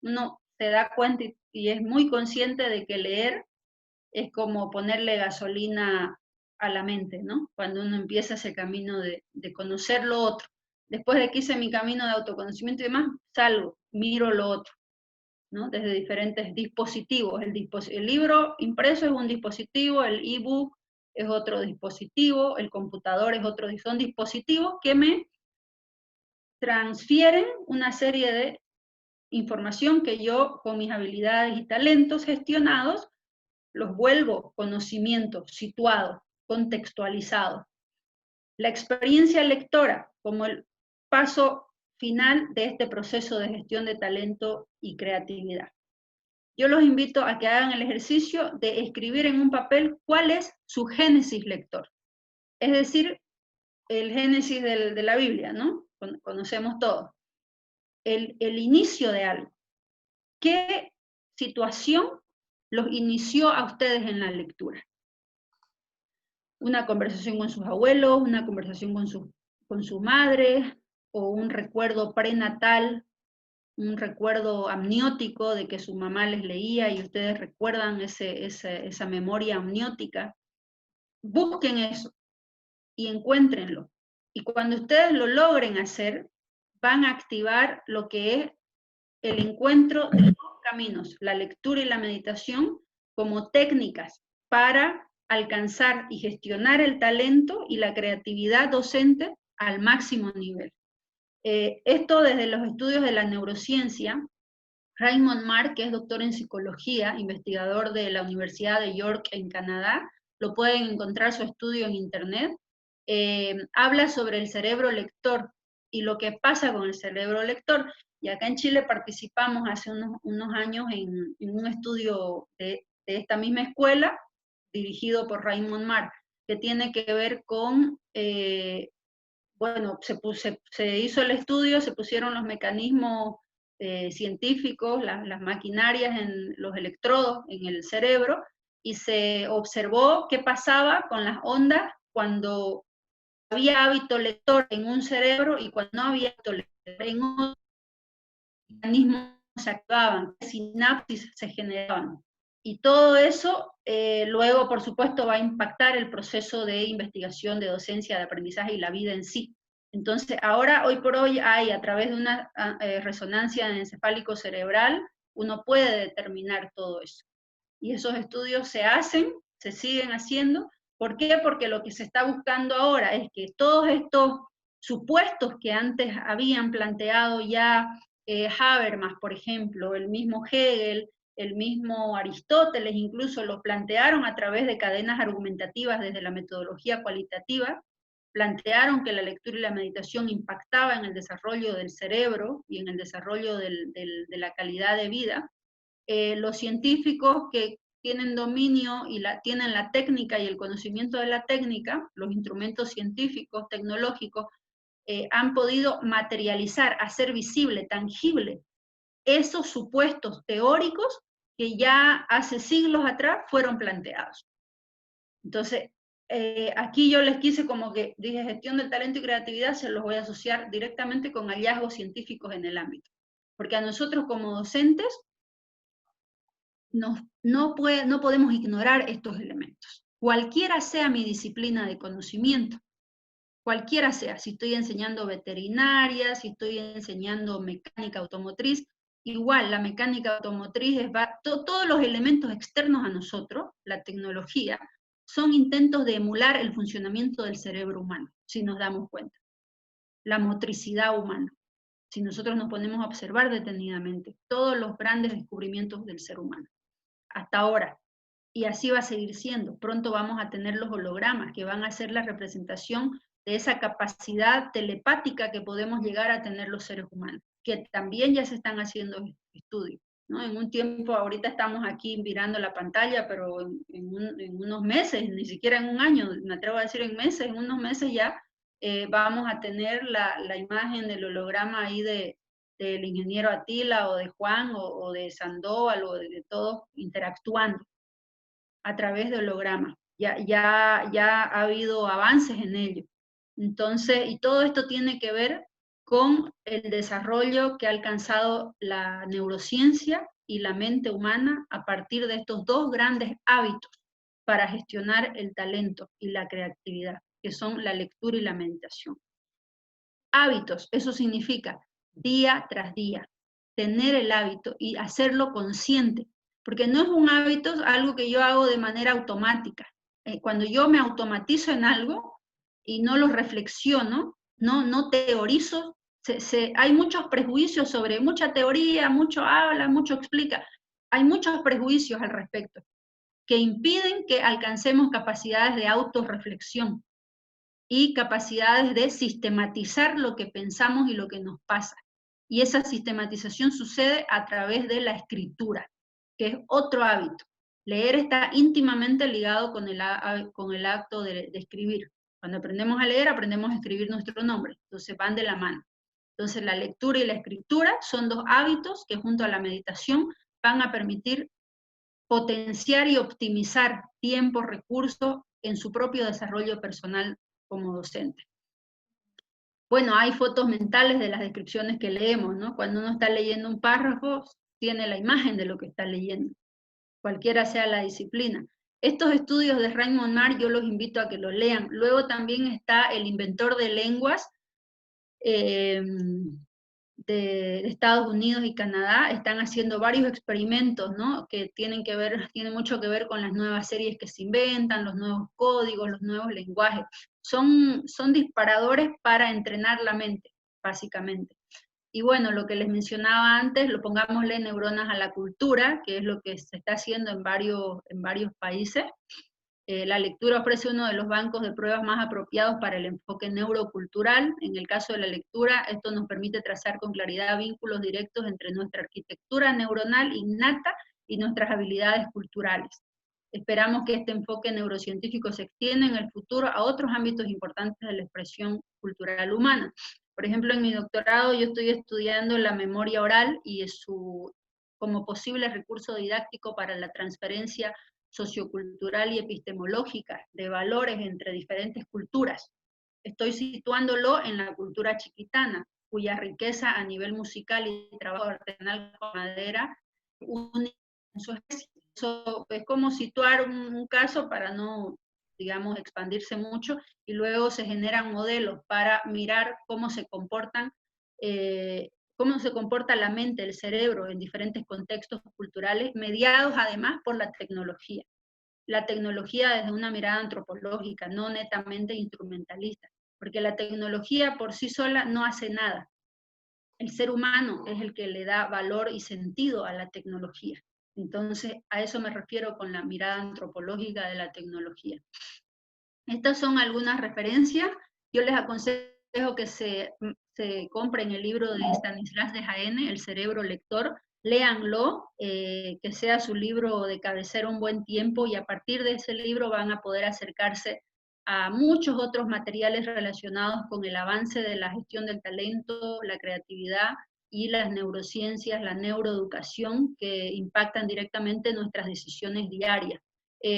uno se da cuenta y es muy consciente de que leer es como ponerle gasolina a la mente, ¿no? Cuando uno empieza ese camino de conocer lo otro. Después de que hice mi camino de autoconocimiento y demás, salgo, miro lo otro, ¿no? Desde diferentes dispositivos. El libro impreso es un dispositivo, el ebook es otro dispositivo, el computador es otro, son dispositivos que me transfieren una serie de información que yo, con mis habilidades y talentos gestionados, los vuelvo conocimiento situado, contextualizado. La experiencia lectora como el paso final de este proceso de gestión de talento y creatividad. Yo los invito a que hagan el ejercicio de escribir en un papel cuál es su génesis lector. Es decir, el génesis de la Biblia, ¿no? Conocemos todo. El inicio de algo. ¿Qué situación los inició a ustedes en la lectura? Una conversación con sus abuelos, una conversación con su madre, o un recuerdo prenatal, un recuerdo amniótico de que su mamá les leía y ustedes recuerdan esa memoria amniótica. Busquen eso y encuéntrenlo. Y cuando ustedes lo logren hacer, van a activar lo que es el encuentro de dos caminos, la lectura y la meditación, como técnicas para alcanzar y gestionar el talento y la creatividad docente al máximo nivel. Esto desde los estudios de la neurociencia. Raymond Marr, que es doctor en psicología, investigador de la Universidad de York en Canadá, lo pueden encontrar su estudio en internet, habla sobre el cerebro lector y lo que pasa con el cerebro lector. Y acá en Chile participamos hace unos años en un estudio de esta misma escuela, dirigido por Raymond Marr, que tiene que ver con, bueno, se hizo el estudio, se pusieron los mecanismos científicos, las maquinarias en los electrodos en el cerebro, y se observó qué pasaba con las ondas cuando había hábito lector en un cerebro y cuando no había hábito lector en otro. Mecanismos se activaban, sinapsis se generaban. Y todo eso luego, por supuesto, va a impactar el proceso de investigación, de docencia, de aprendizaje y la vida en sí. Entonces, ahora, hoy por hoy, hay a través de una resonancia encefálico cerebral, uno puede determinar todo eso. Y esos estudios se hacen, se siguen haciendo. ¿Por qué? Porque lo que se está buscando ahora es que todos estos supuestos que antes habían planteado ya Habermas, por ejemplo, el mismo Hegel, el mismo Aristóteles, incluso lo plantearon a través de cadenas argumentativas desde la metodología cualitativa, plantearon que la lectura y la meditación impactaba en el desarrollo del cerebro y en el desarrollo de la calidad de vida. Los científicos que tienen dominio y tienen la técnica y el conocimiento de la técnica, los instrumentos científicos, tecnológicos, han podido materializar, hacer visible, tangible, esos supuestos teóricos que ya hace siglos atrás fueron planteados. Entonces, aquí yo les quise, como que dije, gestión del talento y creatividad, se los voy a asociar directamente con hallazgos científicos en el ámbito. Porque a nosotros como docentes no podemos ignorar estos elementos. Cualquiera sea mi disciplina de conocimiento, cualquiera sea, si estoy enseñando veterinaria, si estoy enseñando mecánica automotriz, igual la mecánica automotriz todos los elementos externos a nosotros, la tecnología, son intentos de emular el funcionamiento del cerebro humano, si nos damos cuenta. La motricidad humana, si nosotros nos ponemos a observar detenidamente todos los grandes descubrimientos del ser humano, hasta ahora. Y así va a seguir siendo. Pronto vamos a tener los hologramas, que van a ser la representación de esa capacidad telepática que podemos llegar a tener los seres humanos, que también ya se están haciendo estudios, ¿no? En un tiempo, ahorita estamos aquí mirando la pantalla, pero en unos meses, ni siquiera en un año, me atrevo a decir en meses, en unos meses ya vamos a tener la imagen del holograma ahí del ingeniero Atila o de Juan o de Sandoval o de todos interactuando a través de hologramas. Ya ha habido avances en ello. Entonces, y todo esto tiene que ver con el desarrollo que ha alcanzado la neurociencia y la mente humana a partir de estos dos grandes hábitos para gestionar el talento y la creatividad, que son la lectura y la meditación. Hábitos, eso significa día tras día, tener el hábito y hacerlo consciente, porque no es un hábito algo que yo hago de manera automática. Cuando yo me automatizo en algo y no lo reflexiono, no teorizo, hay muchos prejuicios sobre mucha teoría, mucho habla, mucho explica, hay muchos prejuicios al respecto, que impiden que alcancemos capacidades de autorreflexión y capacidades de sistematizar lo que pensamos y lo que nos pasa. Y esa sistematización sucede a través de la escritura, que es otro hábito. Leer está íntimamente ligado con el acto de escribir. Cuando aprendemos a leer, aprendemos a escribir nuestro nombre, entonces van de la mano. Entonces la lectura y la escritura son dos hábitos que junto a la meditación van a permitir potenciar y optimizar tiempo, recursos en su propio desarrollo personal como docente. Bueno, hay fotos mentales de las descripciones que leemos, ¿no? Cuando uno está leyendo un párrafo, tiene la imagen de lo que está leyendo, cualquiera sea la disciplina. Estos estudios de Raymond Mar yo los invito a que los lean. Luego también está el inventor de lenguas de Estados Unidos y Canadá, están haciendo varios experimentos, ¿no? Que tienen mucho que ver con las nuevas series que se inventan, los nuevos códigos, los nuevos lenguajes. Son disparadores para entrenar la mente, básicamente. Y bueno, lo que les mencionaba antes, lo pongámosle neuronas a la cultura, que es lo que se está haciendo en varios países. La lectura ofrece uno de los bancos de pruebas más apropiados para el enfoque neurocultural. En el caso de la lectura, esto nos permite trazar con claridad vínculos directos entre nuestra arquitectura neuronal innata y nuestras habilidades culturales. Esperamos que este enfoque neurocientífico se extienda en el futuro a otros ámbitos importantes de la expresión cultural humana. Por ejemplo, en mi doctorado yo estoy estudiando la memoria oral y como posible recurso didáctico para la transferencia sociocultural y epistemológica de valores entre diferentes culturas. Estoy situándolo en la cultura chiquitana, cuya riqueza a nivel musical y trabajo artesanal con madera une en su especie. Eso es como situar un caso para no, digamos, expandirse mucho, y luego se generan modelos para mirar cómo se comporta la mente, el cerebro en diferentes contextos culturales, mediados además por la tecnología. La tecnología desde una mirada antropológica, no netamente instrumentalista, porque la tecnología por sí sola no hace nada. El ser humano es el que le da valor y sentido a la tecnología. Entonces, a eso me refiero con la mirada antropológica de la tecnología. Estas son algunas referencias. Yo les aconsejo que se compren el libro de Stanislas Dehaene, El cerebro lector, léanlo, que sea su libro de cabecera un buen tiempo, y a partir de ese libro van a poder acercarse a muchos otros materiales relacionados con el avance de la gestión del talento, la creatividad y las neurociencias, la neuroeducación, que impactan directamente nuestras decisiones diarias.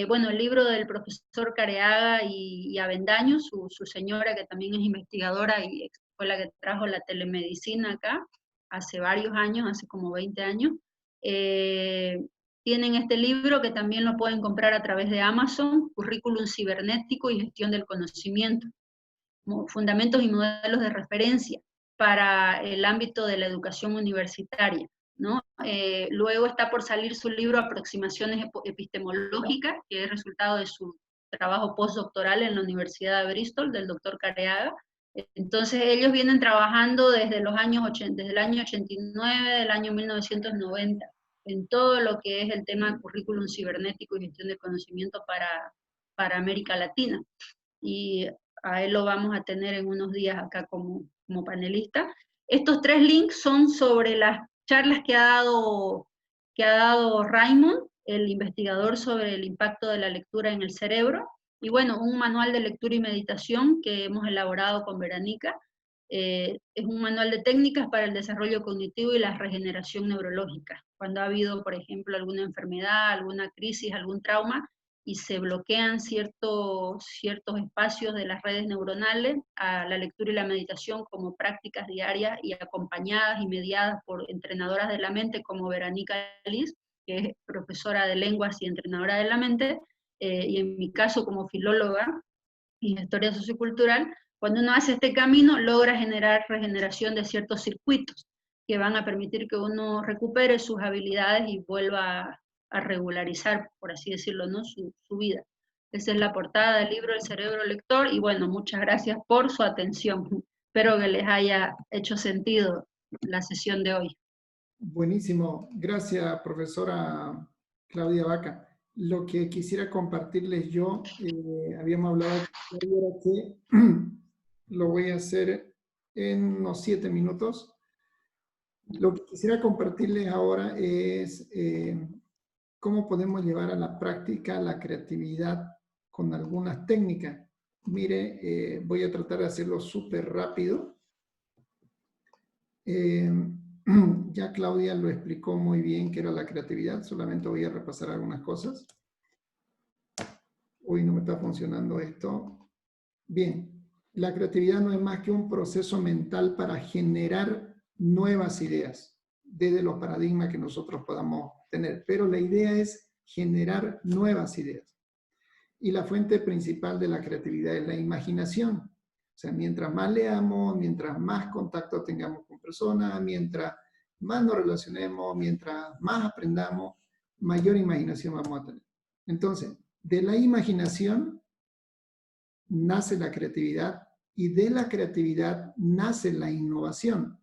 Bueno, el libro del profesor Careaga y Avendaño, su señora, que también es investigadora y fue la que trajo la telemedicina acá hace varios años, hace como 20 años, tienen este libro que también lo pueden comprar a través de Amazon, Currículum Cibernético y Gestión del Conocimiento, Fundamentos y Modelos de Referencia para el ámbito de la educación universitaria, ¿no? Luego está por salir su libro Aproximaciones Epistemológicas, que es resultado de su trabajo postdoctoral en la Universidad de Bristol, del doctor Careaga. Entonces ellos vienen trabajando desde el año 89, del año 1990, en todo lo que es el tema de currículum cibernético y gestión de conocimiento para América Latina. Y a él lo vamos a tener en unos días acá como panelista. Estos 3 links son sobre las charlas que ha dado Raymond, el investigador, sobre el impacto de la lectura en el cerebro, y bueno, un manual de lectura y meditación que hemos elaborado con Verónica. Es un manual de técnicas para el desarrollo cognitivo y la regeneración neurológica. Cuando ha habido, por ejemplo, alguna enfermedad, alguna crisis, algún trauma, y se bloquean ciertos espacios de las redes neuronales, a la lectura y la meditación como prácticas diarias y acompañadas y mediadas por entrenadoras de la mente como Verónica Liz, que es profesora de lenguas y entrenadora de la mente, y en mi caso como filóloga y gestora sociocultural. Cuando uno hace este camino, logra generar regeneración de ciertos circuitos que van a permitir que uno recupere sus habilidades y vuelva a regularizar, por así decirlo, ¿no? su vida. Esa es la portada del libro El cerebro lector, y bueno, muchas gracias por su atención. Espero que les haya hecho sentido la sesión de hoy. Buenísimo. Gracias, profesora Claudia Vaca. lo que quisiera compartirles yo, habíamos hablado que lo voy a hacer en unos 7 minutos. Lo que quisiera compartirles ahora es cómo podemos llevar a la práctica la creatividad con algunas técnicas. Mire, voy a tratar de hacerlo súper rápido. Ya Claudia lo explicó muy bien qué era la creatividad, solamente voy a repasar algunas cosas. Uy, no me está funcionando esto. Bien, la creatividad no es más que un proceso mental para generar nuevas ideas desde los paradigmas que nosotros podamos tener, pero la idea es generar nuevas ideas. Y la fuente principal de la creatividad es la imaginación. O sea, mientras más leamos, mientras más contacto tengamos con personas, mientras más nos relacionemos, mientras más aprendamos, mayor imaginación vamos a tener. Entonces, de la imaginación nace la creatividad y de la creatividad nace la innovación.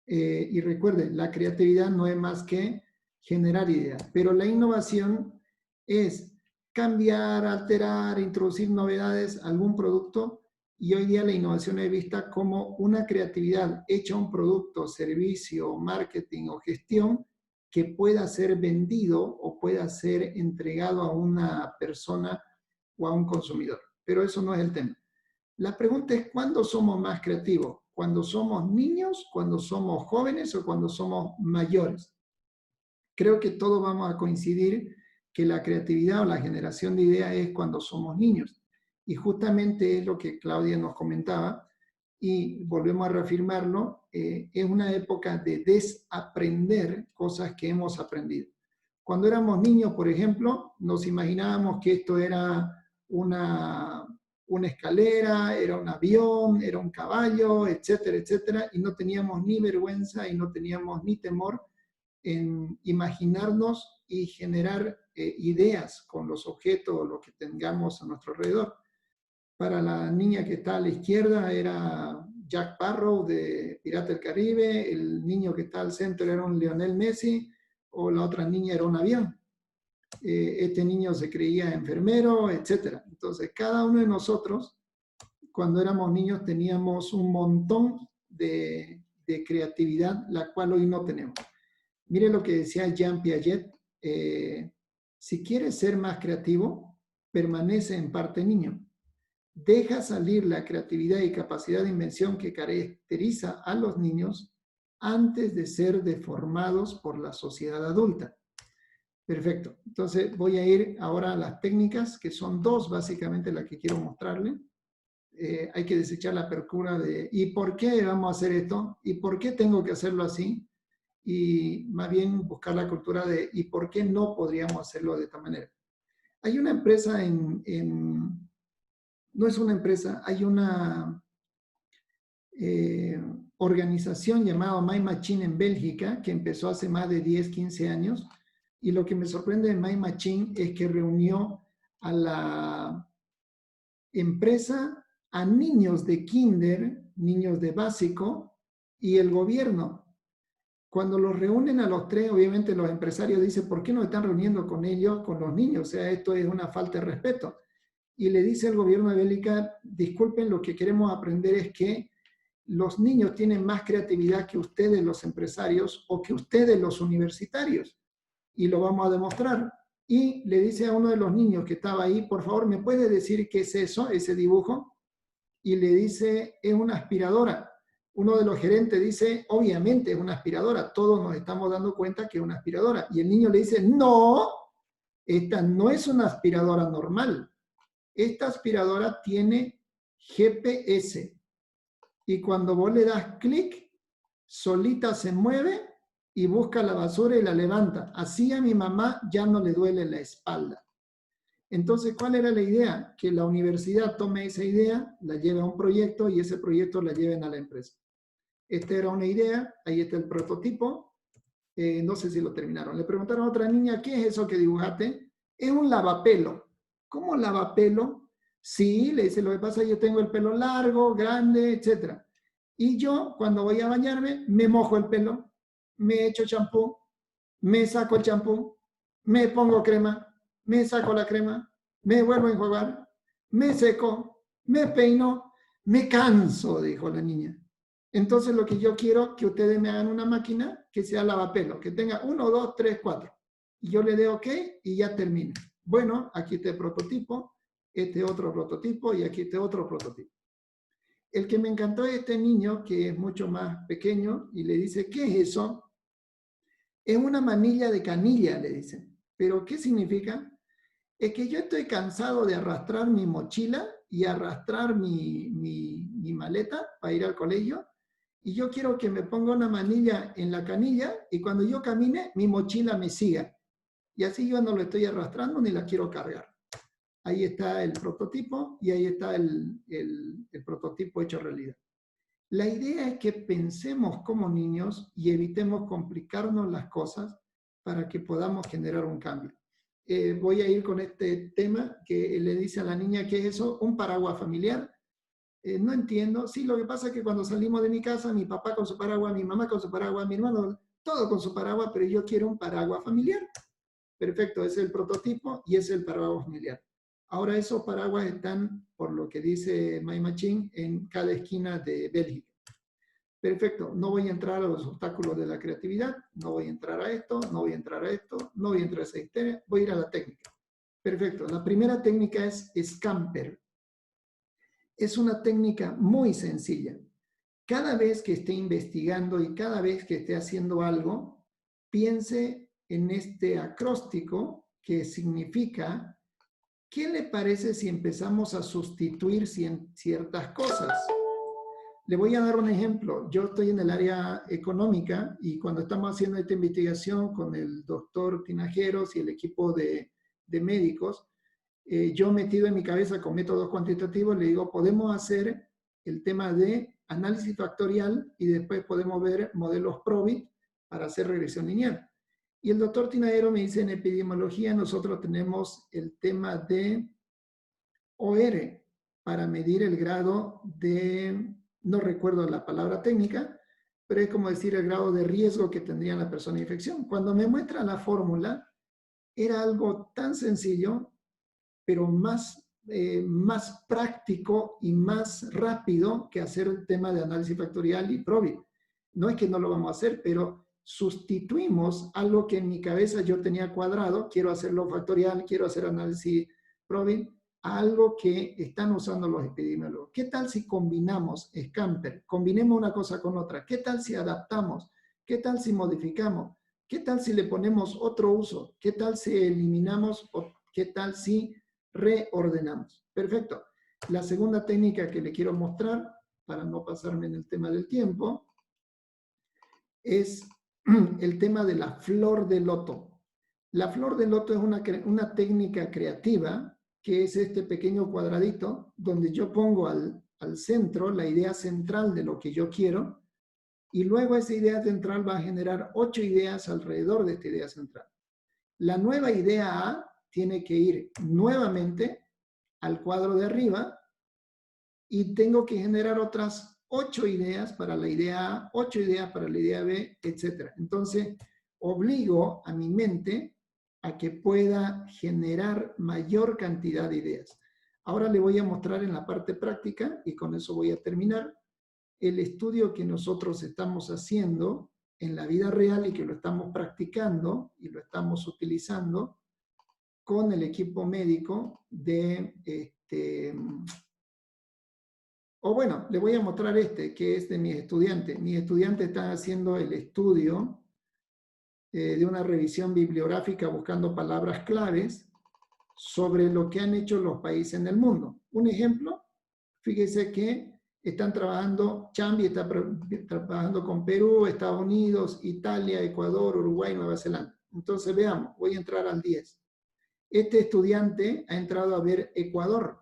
Y recuerden, la creatividad no es más que generar ideas, pero la innovación es cambiar, alterar, introducir novedades a algún producto, y hoy día la innovación es vista como una creatividad hecha a un producto, servicio, marketing o gestión que pueda ser vendido o pueda ser entregado a una persona o a un consumidor. Pero eso no es el tema. La pregunta es, ¿cuándo somos más creativos? ¿Cuando somos niños, cuando somos jóvenes o cuando somos mayores? Creo que todos vamos a coincidir que la creatividad o la generación de ideas es cuando somos niños. Y justamente es lo que Claudia nos comentaba, y volvemos a reafirmarlo, es una época de desaprender cosas que hemos aprendido. Cuando éramos niños, por ejemplo, nos imaginábamos que esto era una escalera, era un avión, era un caballo, etcétera, etcétera, y no teníamos ni vergüenza y no teníamos ni temor en imaginarnos y generar ideas con los objetos o lo que tengamos a nuestro alrededor. Para la niña que está a la izquierda era Jack Sparrow de Pirata del Caribe, el niño que está al centro era un Lionel Messi, o la otra niña era un avión. Este niño se creía enfermero, etc. Entonces, cada uno de nosotros, cuando éramos niños, teníamos un montón de creatividad, la cual hoy no tenemos. Mire lo que decía Jean Piaget, si quieres ser más creativo, permanece en parte niño. Deja salir la creatividad y capacidad de invención que caracteriza a los niños antes de ser deformados por la sociedad adulta. Perfecto. Entonces voy a ir ahora a las técnicas, que son 2 básicamente las que quiero mostrarle. Hay que desechar la apertura de ¿y por qué vamos a hacer esto? ¿Y por qué tengo que hacerlo así? Y más bien buscar la cultura de ¿y por qué no podríamos hacerlo de esta manera? Hay una empresa no es una empresa, hay una organización llamada My Machine en Bélgica, que empezó hace más de 10, 15 años, y lo que me sorprende de My Machine es que reunió a la empresa, a niños de kinder, niños de básico, y el gobierno. Cuando los reúnen a los 3, obviamente los empresarios dicen, ¿por qué no están reuniendo con ellos, con los niños? O sea, esto es una falta de respeto. Y le dice el gobierno de Bélgica, disculpen, lo que queremos aprender es que los niños tienen más creatividad que ustedes, los empresarios, o que ustedes, los universitarios. Y lo vamos a demostrar. Y le dice a uno de los niños que estaba ahí, por favor, ¿me puede decir qué es eso, ese dibujo? Y le dice, es una aspiradora. Uno de los gerentes dice, obviamente es una aspiradora, todos nos estamos dando cuenta que es una aspiradora. Y el niño le dice, no, esta no es una aspiradora normal. Esta aspiradora tiene GPS. Y cuando vos le das clic, solita se mueve y busca la basura y la levanta. Así a mi mamá ya no le duele la espalda. Entonces, ¿cuál era la idea? Que la universidad tome esa idea, la lleve a un proyecto y ese proyecto la lleven a la empresa. Esta era una idea, ahí está el prototipo. No sé si lo terminaron. Le preguntaron a otra niña, ¿qué es eso que dibujaste? Es un lavapelo. ¿Cómo lavapelo? Sí, le dice, lo que pasa es que yo tengo el pelo largo, grande, etc. Y yo, cuando voy a bañarme, me mojo el pelo, me echo champú, me saco el champú, me pongo crema, me saco la crema, me vuelvo a enjuagar, me seco, me peino, me canso, dijo la niña. Entonces lo que yo quiero que ustedes me hagan una máquina que sea lavapelo, que tenga 1, 2, 3, 4. Y yo le dé OK y ya termina. Bueno, aquí está el prototipo, este otro prototipo y aquí está otro prototipo. El que me encantó es este niño que es mucho más pequeño y le dice, ¿qué es eso? Es una manilla de canilla, le dicen. ¿Pero qué significa? Es que yo estoy cansado de arrastrar mi mochila y arrastrar mi maleta para ir al colegio y yo quiero que me ponga una manilla en la canilla y cuando yo camine, mi mochila me siga. Y así yo no lo estoy arrastrando ni la quiero cargar. Ahí está el prototipo y ahí está el prototipo hecho realidad. La idea es que pensemos como niños y evitemos complicarnos las cosas para que podamos generar un cambio. Voy a ir con este tema que le dice a la niña, ¿qué es eso? Un paraguas familiar. No entiendo. Sí, lo que pasa es que cuando salimos de mi casa, mi papá con su paraguas, mi mamá con su paraguas, mi hermano, todo con su paraguas, pero yo quiero un paraguas familiar. Perfecto, ese es el prototipo y ese es el paraguas familiar. Ahora esos paraguas están, por lo que dice My Machine, en cada esquina de Bélgica. Perfecto, no voy a entrar a los obstáculos de la creatividad, no voy a entrar a esto, no voy a entrar a esto, no voy a entrar a esa historia, voy a ir a la técnica. Perfecto, la primera técnica es Scamper. Es una técnica muy sencilla. Cada vez que esté investigando y cada vez que esté haciendo algo, piense en este acróstico que significa, ¿qué le parece si empezamos a sustituir ciertas cosas? Le voy a dar un ejemplo. Yo estoy en el área económica y cuando estamos haciendo esta investigación con el doctor Tinajeros y el equipo de médicos, yo metido en mi cabeza con métodos cuantitativos, le digo, podemos hacer el tema de análisis factorial y después podemos ver modelos Probit para hacer regresión lineal. Y el doctor Tinajero me dice, en epidemiología nosotros tenemos el tema de OR para medir el grado de, no recuerdo la palabra técnica, pero es como decir el grado de riesgo que tendría la persona de infección. Cuando me muestra la fórmula, era algo tan sencillo, pero más práctico y más rápido que hacer el tema de análisis factorial y Probit. No es que no lo vamos a hacer, pero sustituimos algo que en mi cabeza yo tenía cuadrado, quiero hacerlo factorial, quiero hacer análisis Probit, a algo que están usando los epidemiólogos. ¿Qué tal si combinamos Scamper? Combinemos una cosa con otra. ¿Qué tal si adaptamos? ¿Qué tal si modificamos? ¿Qué tal si le ponemos otro uso? ¿Qué tal si eliminamos? ¿O qué tal si reordenamos? Perfecto. La segunda técnica que le quiero mostrar, para no pasarme en el tema del tiempo, es el tema de la flor de loto. La flor de loto es una técnica creativa que es este pequeño cuadradito donde yo pongo al centro la idea central de lo que yo quiero y luego esa idea central va a generar 8 ideas alrededor de esta idea central. La nueva idea A tiene que ir nuevamente al cuadro de arriba y tengo que generar otras 8 ideas para la idea A, 8 ideas para la idea B, etc. Entonces, obligo a mi mente a que pueda generar mayor cantidad de ideas. Ahora le voy a mostrar en la parte práctica, y con eso voy a terminar, el estudio que nosotros estamos haciendo en la vida real y que lo estamos practicando y lo estamos utilizando con el equipo médico de bueno, le voy a mostrar que es de mis estudiantes. Mis estudiantes están haciendo el estudio de una revisión bibliográfica buscando palabras claves sobre lo que han hecho los países en el mundo. Un ejemplo, fíjese que están trabajando, Chambi está trabajando con Perú, Estados Unidos, Italia, Ecuador, Uruguay, Nueva Zelanda. Entonces veamos, voy a entrar al 10. Este estudiante ha entrado a ver Ecuador.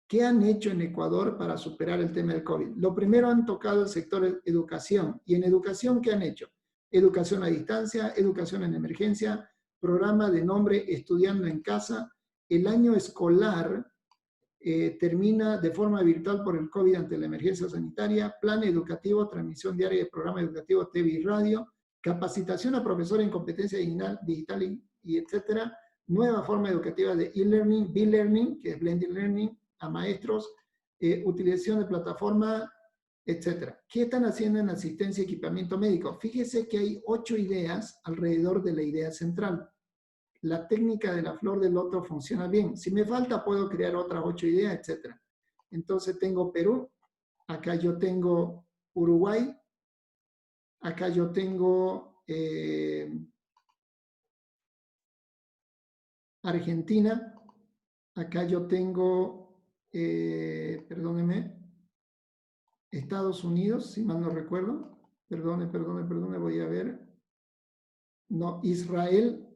¿Qué han hecho en Ecuador para superar el tema del COVID? Lo primero han tocado el sector educación. ¿Y en educación qué han hecho? Educación a distancia, educación en emergencia, programa de nombre Estudiando en Casa. El año escolar termina de forma virtual por el COVID ante la emergencia sanitaria, plan educativo, transmisión diaria de programa educativo TV y radio, capacitación a profesores en competencia digital y etcétera, nueva forma educativa de e-learning, B-learning, que es blended learning, a maestros, utilización de plataforma, etc. ¿Qué están haciendo en asistencia y equipamiento médico? Fíjese que hay 8 ideas alrededor de la idea central. La técnica de la flor del loto funciona bien. Si me falta, puedo crear otras 8 ideas, etc. Entonces tengo Perú, acá yo tengo Uruguay, acá yo tengo Argentina, acá yo tengo, perdóneme, Estados Unidos, si mal no recuerdo. Perdone, voy a ver. No, Israel,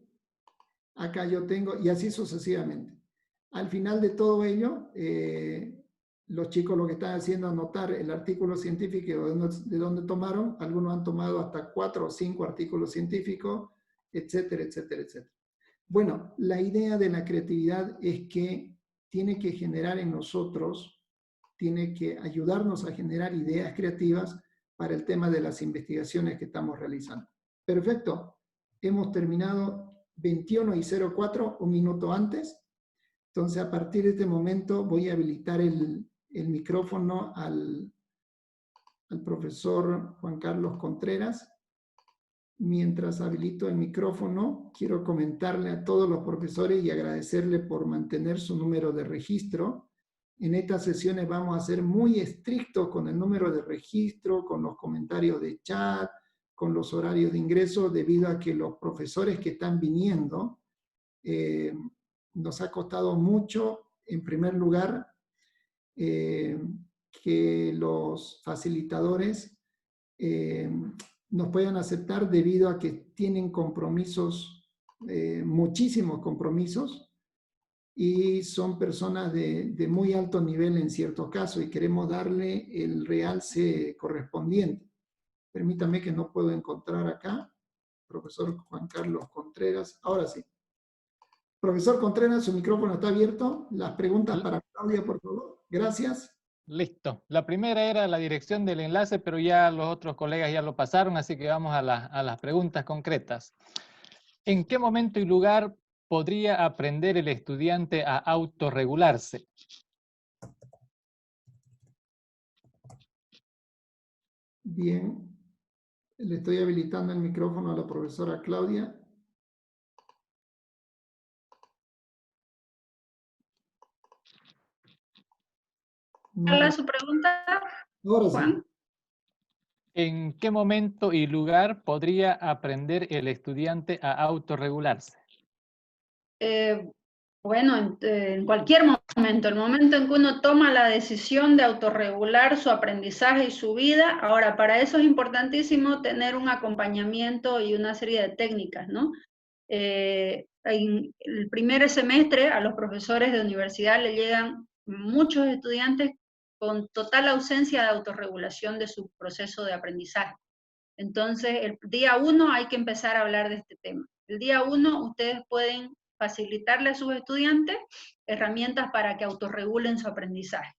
acá yo tengo, y así sucesivamente. Al final de todo ello, los chicos lo que están haciendo es anotar el artículo científico de dónde tomaron. Algunos han tomado hasta 4 o 5 artículos científicos, etcétera, etcétera, etcétera. Bueno, la idea de la creatividad es que tiene que generar en nosotros, tiene que ayudarnos a generar ideas creativas para el tema de las investigaciones que estamos realizando. Perfecto. Hemos terminado 21:04, un minuto antes. Entonces, a partir de este momento voy a habilitar el micrófono al profesor Juan Carlos Contreras. Mientras habilito el micrófono, quiero comentarle a todos los profesores y agradecerle por mantener su número de registro. En estas sesiones vamos a ser muy estrictos con el número de registro, con los comentarios de chat, con los horarios de ingreso, debido a que los profesores que están viniendo, nos ha costado mucho, en primer lugar, que los facilitadores nos puedan aceptar debido a que tienen compromisos, muchísimos compromisos, y son personas de muy alto nivel en ciertos casos y queremos darle el realce correspondiente. Permítame que no puedo encontrar acá. Profesor Juan Carlos Contreras. Ahora sí. Profesor Contreras, su micrófono está abierto. Las preguntas para Claudia, por favor. Gracias. Listo. La primera era la dirección del enlace, pero ya los otros colegas ya lo pasaron, así que vamos a las preguntas concretas. ¿En qué momento y lugar podría aprender el estudiante a autorregularse? Bien. Le estoy habilitando el micrófono a la profesora Claudia. ¿Cuál es su pregunta, Ahora Juan? sí. ¿En qué momento y lugar podría aprender el estudiante a autorregularse? Bueno, en cualquier momento, el momento en que uno toma la decisión de autorregular su aprendizaje y su vida. Ahora, para eso es importantísimo tener un acompañamiento y una serie de técnicas, ¿no? En el primer semestre a los profesores de universidad le llegan muchos estudiantes con total ausencia de autorregulación de su proceso de aprendizaje. Entonces, el día 1 hay que empezar a hablar de este tema. El día 1 ustedes pueden facilitarle a sus estudiantes herramientas para que autorregulen su aprendizaje.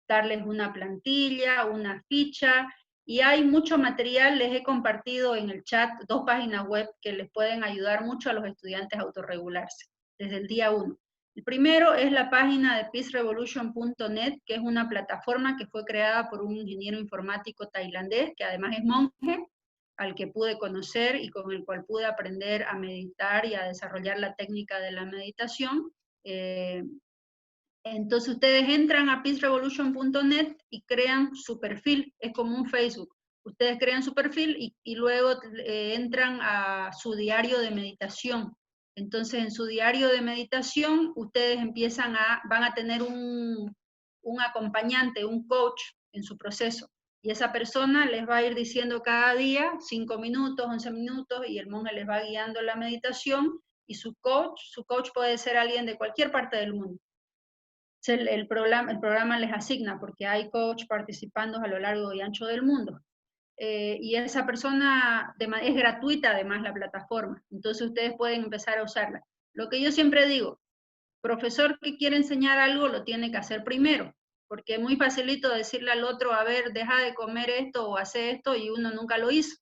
Darles una plantilla, una ficha, y hay mucho material. Les he compartido en el chat 2 páginas web que les pueden ayudar mucho a los estudiantes a autorregularse desde el día 1. El primero es la página de peacerevolution.net, que es una plataforma que fue creada por un ingeniero informático tailandés, que además es monje, al que pude conocer y con el cual pude aprender a meditar y a desarrollar la técnica de la meditación. Entonces ustedes entran a peacerevolution.net y crean su perfil, es como un Facebook. Ustedes crean su perfil y luego entran a su diario de meditación. Entonces en su diario de meditación ustedes van a tener un acompañante, un coach en su proceso. Y esa persona les va a ir diciendo cada día 5 minutos, 11 minutos, y el monje les va guiando la meditación, y su coach puede ser alguien de cualquier parte del mundo. El programa les asigna, porque hay coach participando a lo largo y ancho del mundo. Y esa persona es gratuita, además, la plataforma. Entonces ustedes pueden empezar a usarla. Lo que yo siempre digo, profesor que quiere enseñar algo lo tiene que hacer primero, porque es muy facilito decirle al otro, a ver, deja de comer esto o hace esto, y uno nunca lo hizo.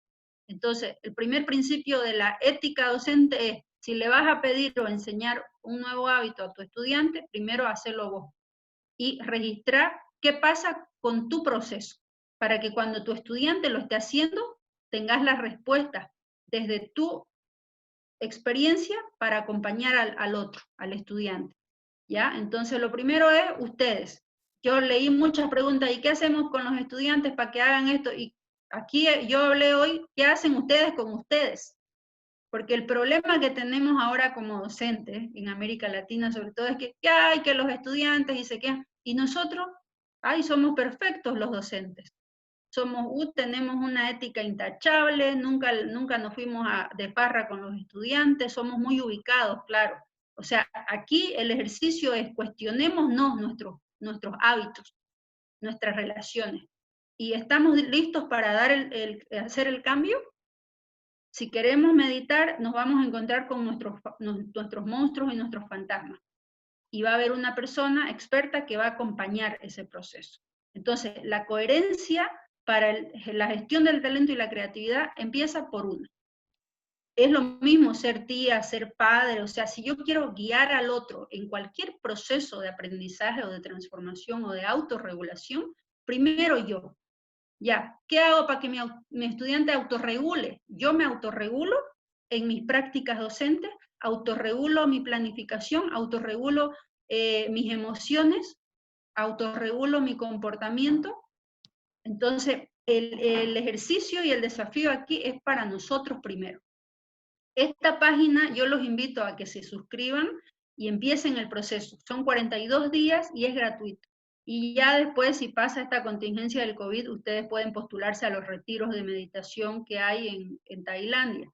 Entonces, el primer principio de la ética docente es, Si le vas a pedir o enseñar un nuevo hábito a tu estudiante, primero hacelo vos. Y registrar qué pasa con tu proceso, para que cuando tu estudiante lo esté haciendo, tengas las respuestas desde tu experiencia para acompañar al otro, al estudiante. ¿Ya? Entonces, lo primero es ustedes. Yo leí muchas preguntas, ¿y qué hacemos con los estudiantes para que hagan esto? Y aquí yo hablé hoy, ¿qué hacen ustedes con ustedes? Porque el problema que tenemos ahora como docentes en América Latina, sobre todo, es que hay que los estudiantes y se quedan. Y nosotros, somos perfectos los docentes. Tenemos una ética intachable, nunca nos fuimos de farra con los estudiantes, somos muy ubicados, claro. O sea, aquí el ejercicio es cuestionémonos nuestros hábitos, nuestras relaciones. ¿Y estamos listos para hacer el cambio? Si queremos meditar, nos vamos a encontrar con nuestros monstruos y nuestros fantasmas. Y va a haber una persona experta que va a acompañar ese proceso. Entonces, la coherencia para la gestión del talento y la creatividad empieza por uno. Es lo mismo ser tía, ser padre, o sea, si yo quiero guiar al otro en cualquier proceso de aprendizaje o de transformación o de autorregulación, primero yo. Ya, ¿qué hago para que mi estudiante autorregule? Yo me autorregulo en mis prácticas docentes, autorregulo mi planificación, autorregulo mis emociones, autorregulo mi comportamiento. Entonces, el ejercicio y el desafío aquí es para nosotros primero. Esta página yo los invito a que se suscriban y empiecen el proceso. Son 42 días y es gratuito. Y ya después, si pasa esta contingencia del COVID, ustedes pueden postularse a los retiros de meditación que hay en Tailandia,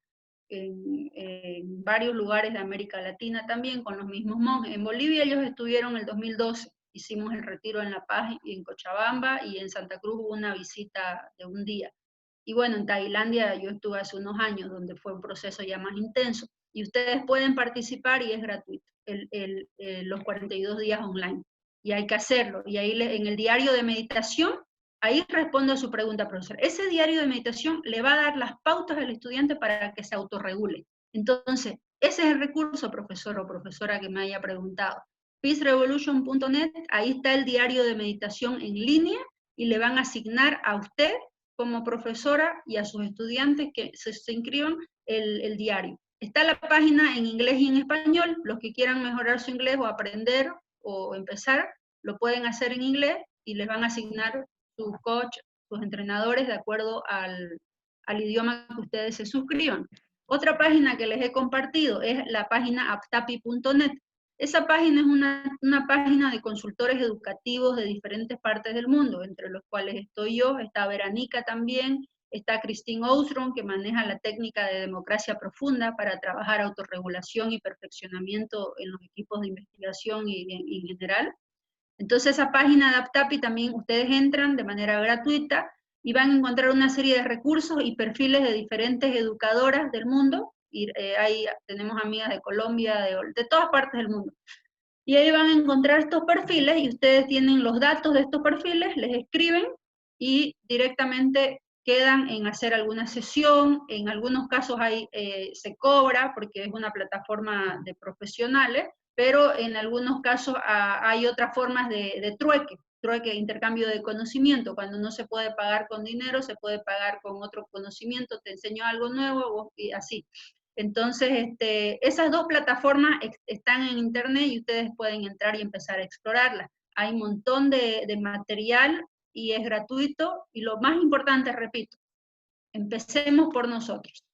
en varios lugares de América Latina también, con los mismos monjes. En Bolivia ellos estuvieron en el 2012, hicimos el retiro en La Paz y en Cochabamba, y en Santa Cruz hubo una visita de un día. Y bueno, en Tailandia yo estuve hace unos años, donde fue un proceso ya más intenso, y ustedes pueden participar y es gratuito, los 42 días online. Y hay que hacerlo. Y ahí en el diario de meditación, ahí respondo a su pregunta, profesor. Ese diario de meditación le va a dar las pautas al estudiante para que se autorregule. Entonces, ese es el recurso, profesor o profesora que me haya preguntado. peacerevolution.net, ahí está el diario de meditación en línea y le van a asignar a usted como profesora y a sus estudiantes que se inscriban el diario. Está la página en inglés y en español. Los que quieran mejorar su inglés o aprender o empezar, lo pueden hacer en inglés y les van a asignar sus coach, sus entrenadores de acuerdo al idioma que ustedes se suscriban. Otra página que les he compartido es la página aptapi.net. Esa página es una página de consultores educativos de diferentes partes del mundo, entre los cuales estoy yo, está Verónica también, está Christine Ostrom, que maneja la técnica de democracia profunda para trabajar autorregulación y perfeccionamiento en los equipos de investigación y en general. Entonces, esa página de Aptapi también ustedes entran de manera gratuita y van a encontrar una serie de recursos y perfiles de diferentes educadoras del mundo. Y ahí tenemos amigas de Colombia, de todas partes del mundo. Y ahí van a encontrar estos perfiles y ustedes tienen los datos de estos perfiles, les escriben y directamente quedan en hacer alguna sesión. En algunos casos se cobra porque es una plataforma de profesionales, pero en algunos casos hay otras formas de trueque, intercambio de conocimiento. Cuando no se puede pagar con dinero, se puede pagar con otro conocimiento, te enseño algo nuevo y así. Entonces, esas dos plataformas están en internet y ustedes pueden entrar y empezar a explorarlas. Hay un montón de material y es gratuito. Y lo más importante, repito, empecemos por nosotros.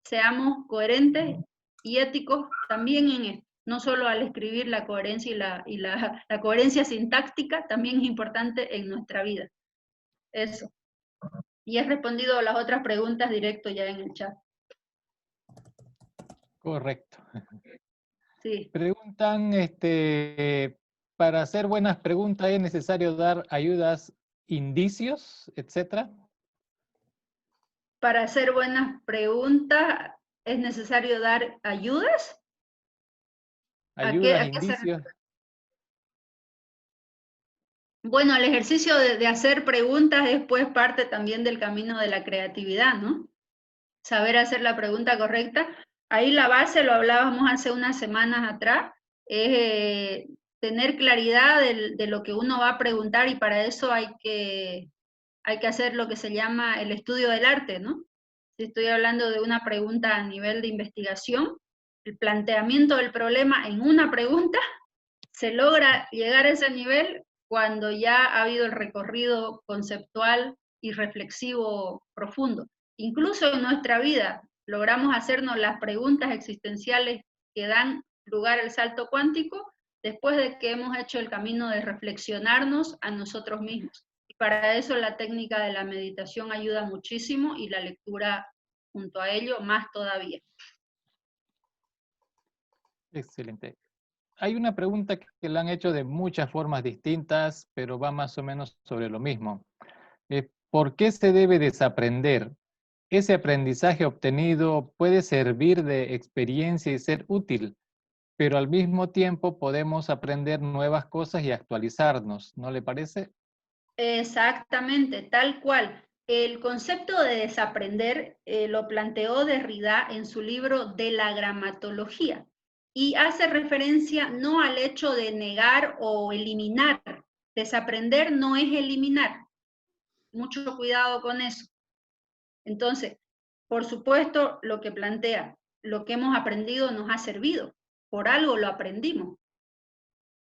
Seamos coherentes y éticos también en esto. No solo al escribir la coherencia y la coherencia sintáctica, también es importante en nuestra vida. Eso. Y he respondido a las otras preguntas directo ya en el chat. Correcto. Sí. Preguntan, para hacer buenas preguntas, ¿es necesario dar ayudas, indicios, etcétera? Para hacer buenas preguntas, ¿es necesario dar ayudas? Ayudas, ¿A qué indicios. Bueno, el ejercicio de hacer preguntas es pues parte también del camino de la creatividad, ¿no? Saber hacer la pregunta correcta ahí la base, lo hablábamos hace unas semanas atrás, es tener claridad de lo que uno va a preguntar, y para eso hay que hacer lo que se llama el estudio del arte, ¿no? Si estoy hablando de una pregunta a nivel de investigación, el planteamiento del problema en una pregunta, se logra llegar a ese nivel cuando ya ha habido el recorrido conceptual y reflexivo profundo. Incluso en nuestra vida logramos hacernos las preguntas existenciales que dan lugar al salto cuántico después de que hemos hecho el camino de reflexionarnos a nosotros mismos. Y para eso la técnica de la meditación ayuda muchísimo, y la lectura junto a ello más todavía. Excelente. Hay una pregunta que la han hecho de muchas formas distintas, pero va más o menos sobre lo mismo. ¿Por qué se debe desaprender? ¿Ese aprendizaje obtenido puede servir de experiencia y ser útil, pero al mismo tiempo podemos aprender nuevas cosas y actualizarnos? ¿No le parece? Exactamente, tal cual. El concepto de desaprender lo planteó Derrida en su libro De la gramatología, y hace referencia no al hecho de negar o eliminar. Desaprender no es eliminar. Mucho cuidado con eso. Entonces, por supuesto, lo que plantea, lo que hemos aprendido nos ha servido. Por algo lo aprendimos.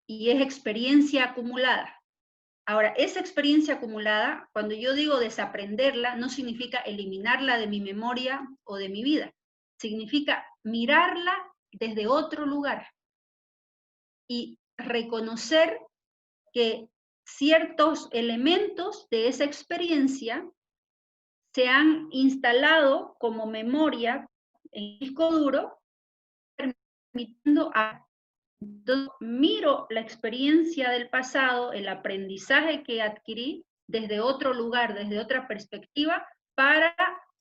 Y es experiencia acumulada. Ahora, esa experiencia acumulada, cuando yo digo desaprenderla, no significa eliminarla de mi memoria o de mi vida. Significa mirarla desde otro lugar y reconocer que ciertos elementos de esa experiencia se han instalado como memoria en el disco duro, permitiendo a... Entonces, miro la experiencia del pasado, el aprendizaje que adquirí desde otro lugar, desde otra perspectiva, para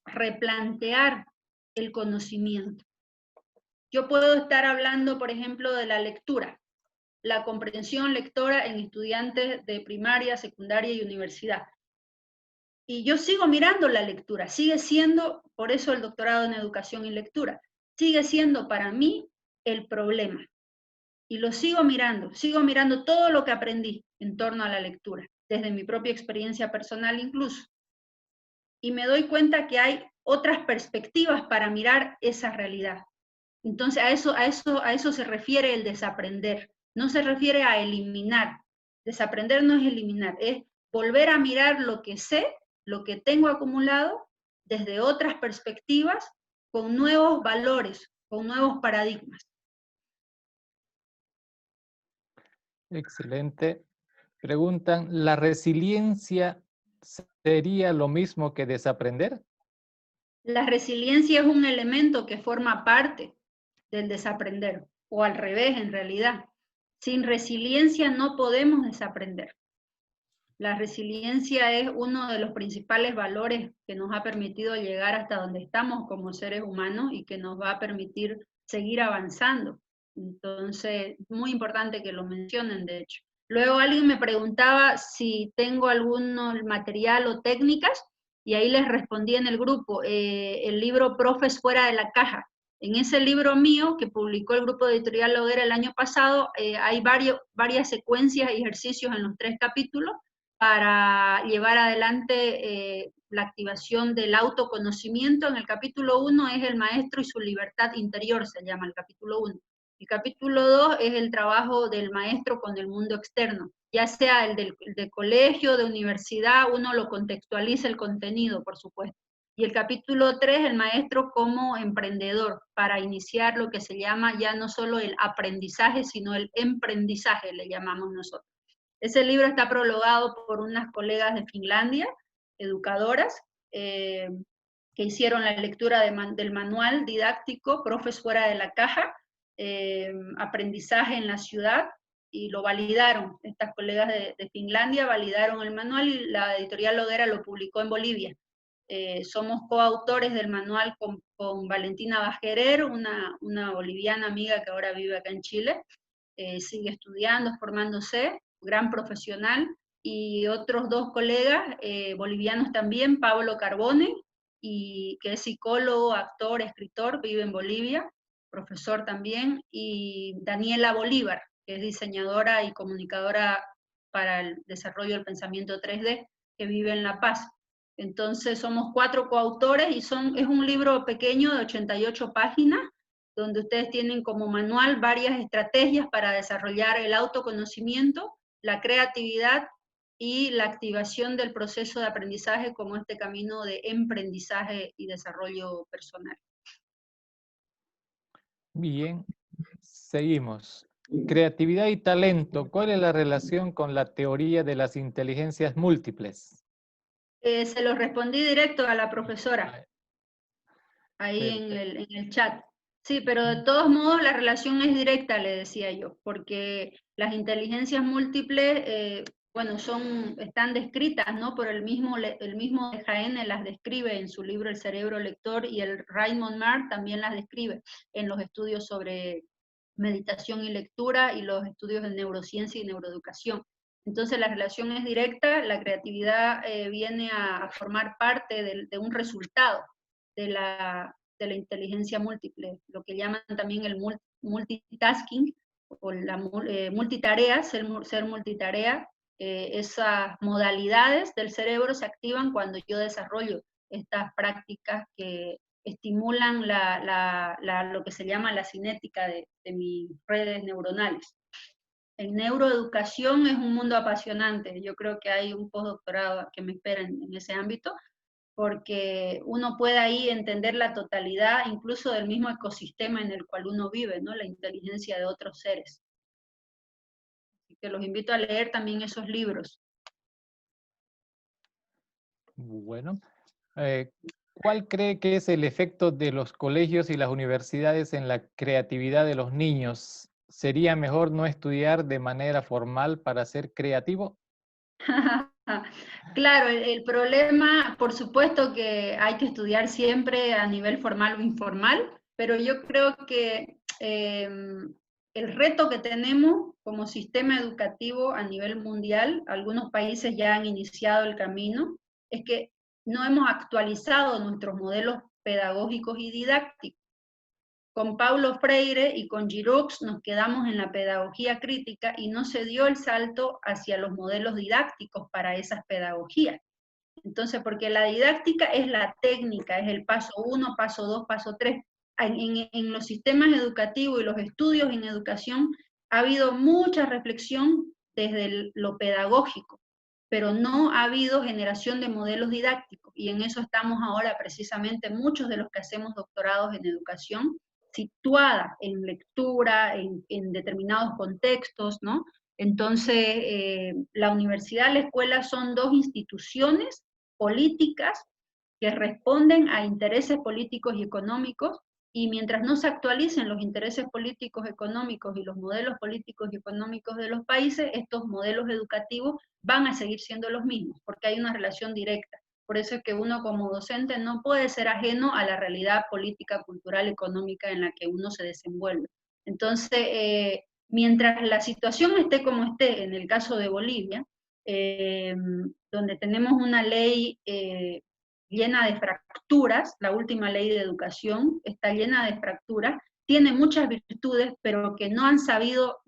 replantear el conocimiento. Yo puedo estar hablando, por ejemplo, de la lectura, la comprensión lectora en estudiantes de primaria, secundaria y universidad. Y yo sigo mirando la lectura, sigue siendo, por eso el doctorado en educación y lectura, sigue siendo para mí el problema. Y lo sigo mirando todo lo que aprendí en torno a la lectura, desde mi propia experiencia personal incluso. Y me doy cuenta que hay otras perspectivas para mirar esa realidad. Entonces a eso se refiere el desaprender. No se refiere a eliminar. Desaprender no es eliminar, es volver a mirar lo que sé, lo que tengo acumulado, desde otras perspectivas, con nuevos valores, con nuevos paradigmas. Excelente. Preguntan, ¿la resiliencia sería lo mismo que desaprender? La resiliencia es un elemento que forma parte del desaprender, o al revés en realidad. Sin resiliencia no podemos desaprender. La resiliencia es uno de los principales valores que nos ha permitido llegar hasta donde estamos como seres humanos y que nos va a permitir seguir avanzando. Entonces, muy importante que lo mencionen, de hecho. Luego alguien me preguntaba si tengo algún material o técnicas, y ahí les respondí en el grupo, el libro Profes Fuera de la Caja. En ese libro mío, que publicó el grupo editorial La Hoguera el año pasado, hay varias secuencias y ejercicios en los 3 capítulos para llevar adelante la activación del autoconocimiento. En el capítulo 1 es el maestro y su libertad interior, se llama el capítulo 1. El capítulo 2 es el trabajo del maestro con el mundo externo, ya sea el del colegio, de universidad, uno lo contextualiza el contenido, por supuesto. Y el capítulo 3, el maestro como emprendedor, para iniciar lo que se llama ya no solo el aprendizaje, sino el emprendizaje, le llamamos nosotros. Ese libro está prologado por unas colegas de Finlandia, educadoras, que hicieron la lectura del manual didáctico Profes Fuera de la Caja, aprendizaje en la ciudad, y lo validaron. Estas colegas de Finlandia validaron el manual y la editorial La Hoguera lo publicó en Bolivia. Somos coautores del manual con Valentina Bajerer, una boliviana amiga que ahora vive acá en Chile, sigue estudiando, formándose, gran profesional, y otros 2 colegas bolivianos también, Pablo Carbone, que es psicólogo, actor, escritor, vive en Bolivia, profesor también, y Daniela Bolívar, que es diseñadora y comunicadora para el desarrollo del pensamiento 3D, que vive en La Paz. Entonces somos 4 coautores y es un libro pequeño de 88 páginas, donde ustedes tienen como manual varias estrategias para desarrollar el autoconocimiento, la creatividad y la activación del proceso de aprendizaje como este camino de emprendizaje y desarrollo personal. Bien, seguimos. Creatividad y talento, ¿cuál es la relación con la teoría de las inteligencias múltiples? Se lo respondí directo a la profesora, ahí en el chat. Sí, pero de todos modos la relación es directa, le decía yo, porque las inteligencias múltiples, bueno, están descritas, ¿no? Por el mismo de Jaén las describe en su libro El cerebro lector, y el Raymond Marr también las describe en los estudios sobre meditación y lectura y los estudios de neurociencia y neuroeducación. Entonces la relación es directa, la creatividad viene a formar parte de un resultado de la inteligencia múltiple, lo que llaman también el multitasking, o la multitarea, ser multitarea. Esas modalidades del cerebro se activan cuando yo desarrollo estas prácticas que estimulan lo que se llama la cinética de mis redes neuronales. En neuroeducación es un mundo apasionante. Yo creo que hay un postdoctorado que me espera en ese ámbito, porque uno puede ahí entender la totalidad, incluso del mismo ecosistema en el cual uno vive, ¿no? La inteligencia de otros seres. Así que los invito a leer también esos libros. Bueno, ¿cuál cree que es el efecto de los colegios y las universidades en la creatividad de los niños? ¿Sería mejor no estudiar de manera formal para ser creativo? Claro, el problema, por supuesto que hay que estudiar siempre a nivel formal o informal, pero yo creo que el reto que tenemos como sistema educativo a nivel mundial, algunos países ya han iniciado el camino, es que no hemos actualizado nuestros modelos pedagógicos y didácticos. Con Paulo Freire y con Giroux nos quedamos en la pedagogía crítica y no se dio el salto hacia los modelos didácticos para esas pedagogías. Entonces, porque la didáctica es la técnica, es el paso 1, paso 2, paso 3. En los sistemas educativos y los estudios en educación ha habido mucha reflexión desde lo pedagógico, pero no ha habido generación de modelos didácticos, y en eso estamos ahora precisamente muchos de los que hacemos doctorados en educación, situada en lectura, en determinados contextos, ¿no? Entonces, la universidad, la escuela son 2 instituciones políticas que responden a intereses políticos y económicos, y mientras no se actualicen los intereses políticos, económicos y los modelos políticos y económicos de los países, estos modelos educativos van a seguir siendo los mismos, porque hay una relación directa. Por eso es que uno como docente no puede ser ajeno a la realidad política, cultural, económica en la que uno se desenvuelve. Entonces, mientras la situación esté como esté, en el caso de Bolivia, donde tenemos una ley llena de fracturas, la última ley de educación está llena de fracturas, tiene muchas virtudes, pero que no han sabido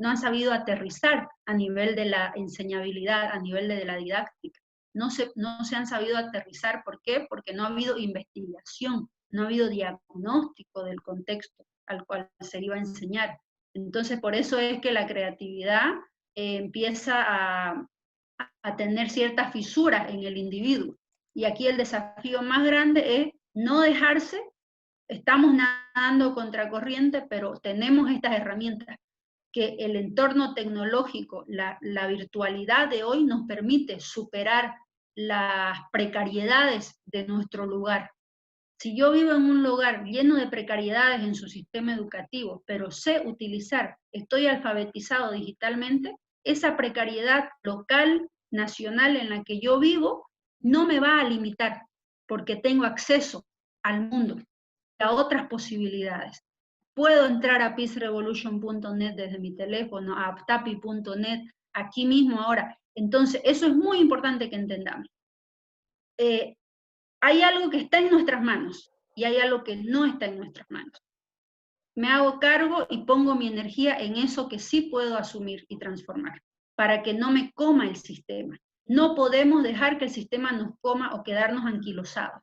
aterrizar a nivel de la enseñabilidad, a nivel de la didáctica. No se han sabido aterrizar. ¿Por qué? Porque no ha habido investigación, no ha habido diagnóstico del contexto al cual se iba a enseñar. Entonces, por eso es que la creatividad empieza a tener ciertas fisuras en el individuo. Y aquí el desafío más grande es no dejarse. Estamos nadando contracorriente, pero tenemos estas herramientas que el entorno tecnológico, la virtualidad de hoy nos permite superar las precariedades de nuestro lugar. Si yo vivo en un lugar lleno de precariedades en su sistema educativo, pero sé utilizar, estoy alfabetizado digitalmente, esa precariedad local, nacional en la que yo vivo, no me va a limitar, porque tengo acceso al mundo, a otras posibilidades. Puedo entrar a peacerevolution.net desde mi teléfono, a aptapi.net, aquí mismo ahora. Entonces, eso es muy importante que entendamos. Hay algo que está en nuestras manos y hay algo que no está en nuestras manos. me hago cargo y pongo mi energía en eso que sí puedo asumir y transformar, para que no me coma el sistema. No podemos dejar que el sistema nos coma o quedarnos anquilosados.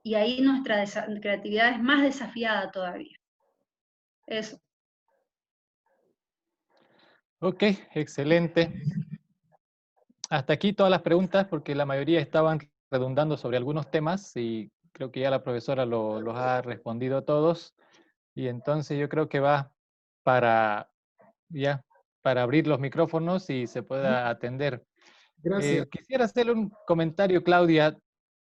Y ahí nuestra creatividad es más desafiada todavía. Eso. Ok, excelente. Hasta aquí todas las preguntas, porque la mayoría estaban redundando sobre algunos temas y creo que ya la profesora los ha respondido todos. Y entonces yo creo que va para, para abrir los micrófonos y se pueda atender. Gracias. Quisiera hacerle un comentario, Claudia.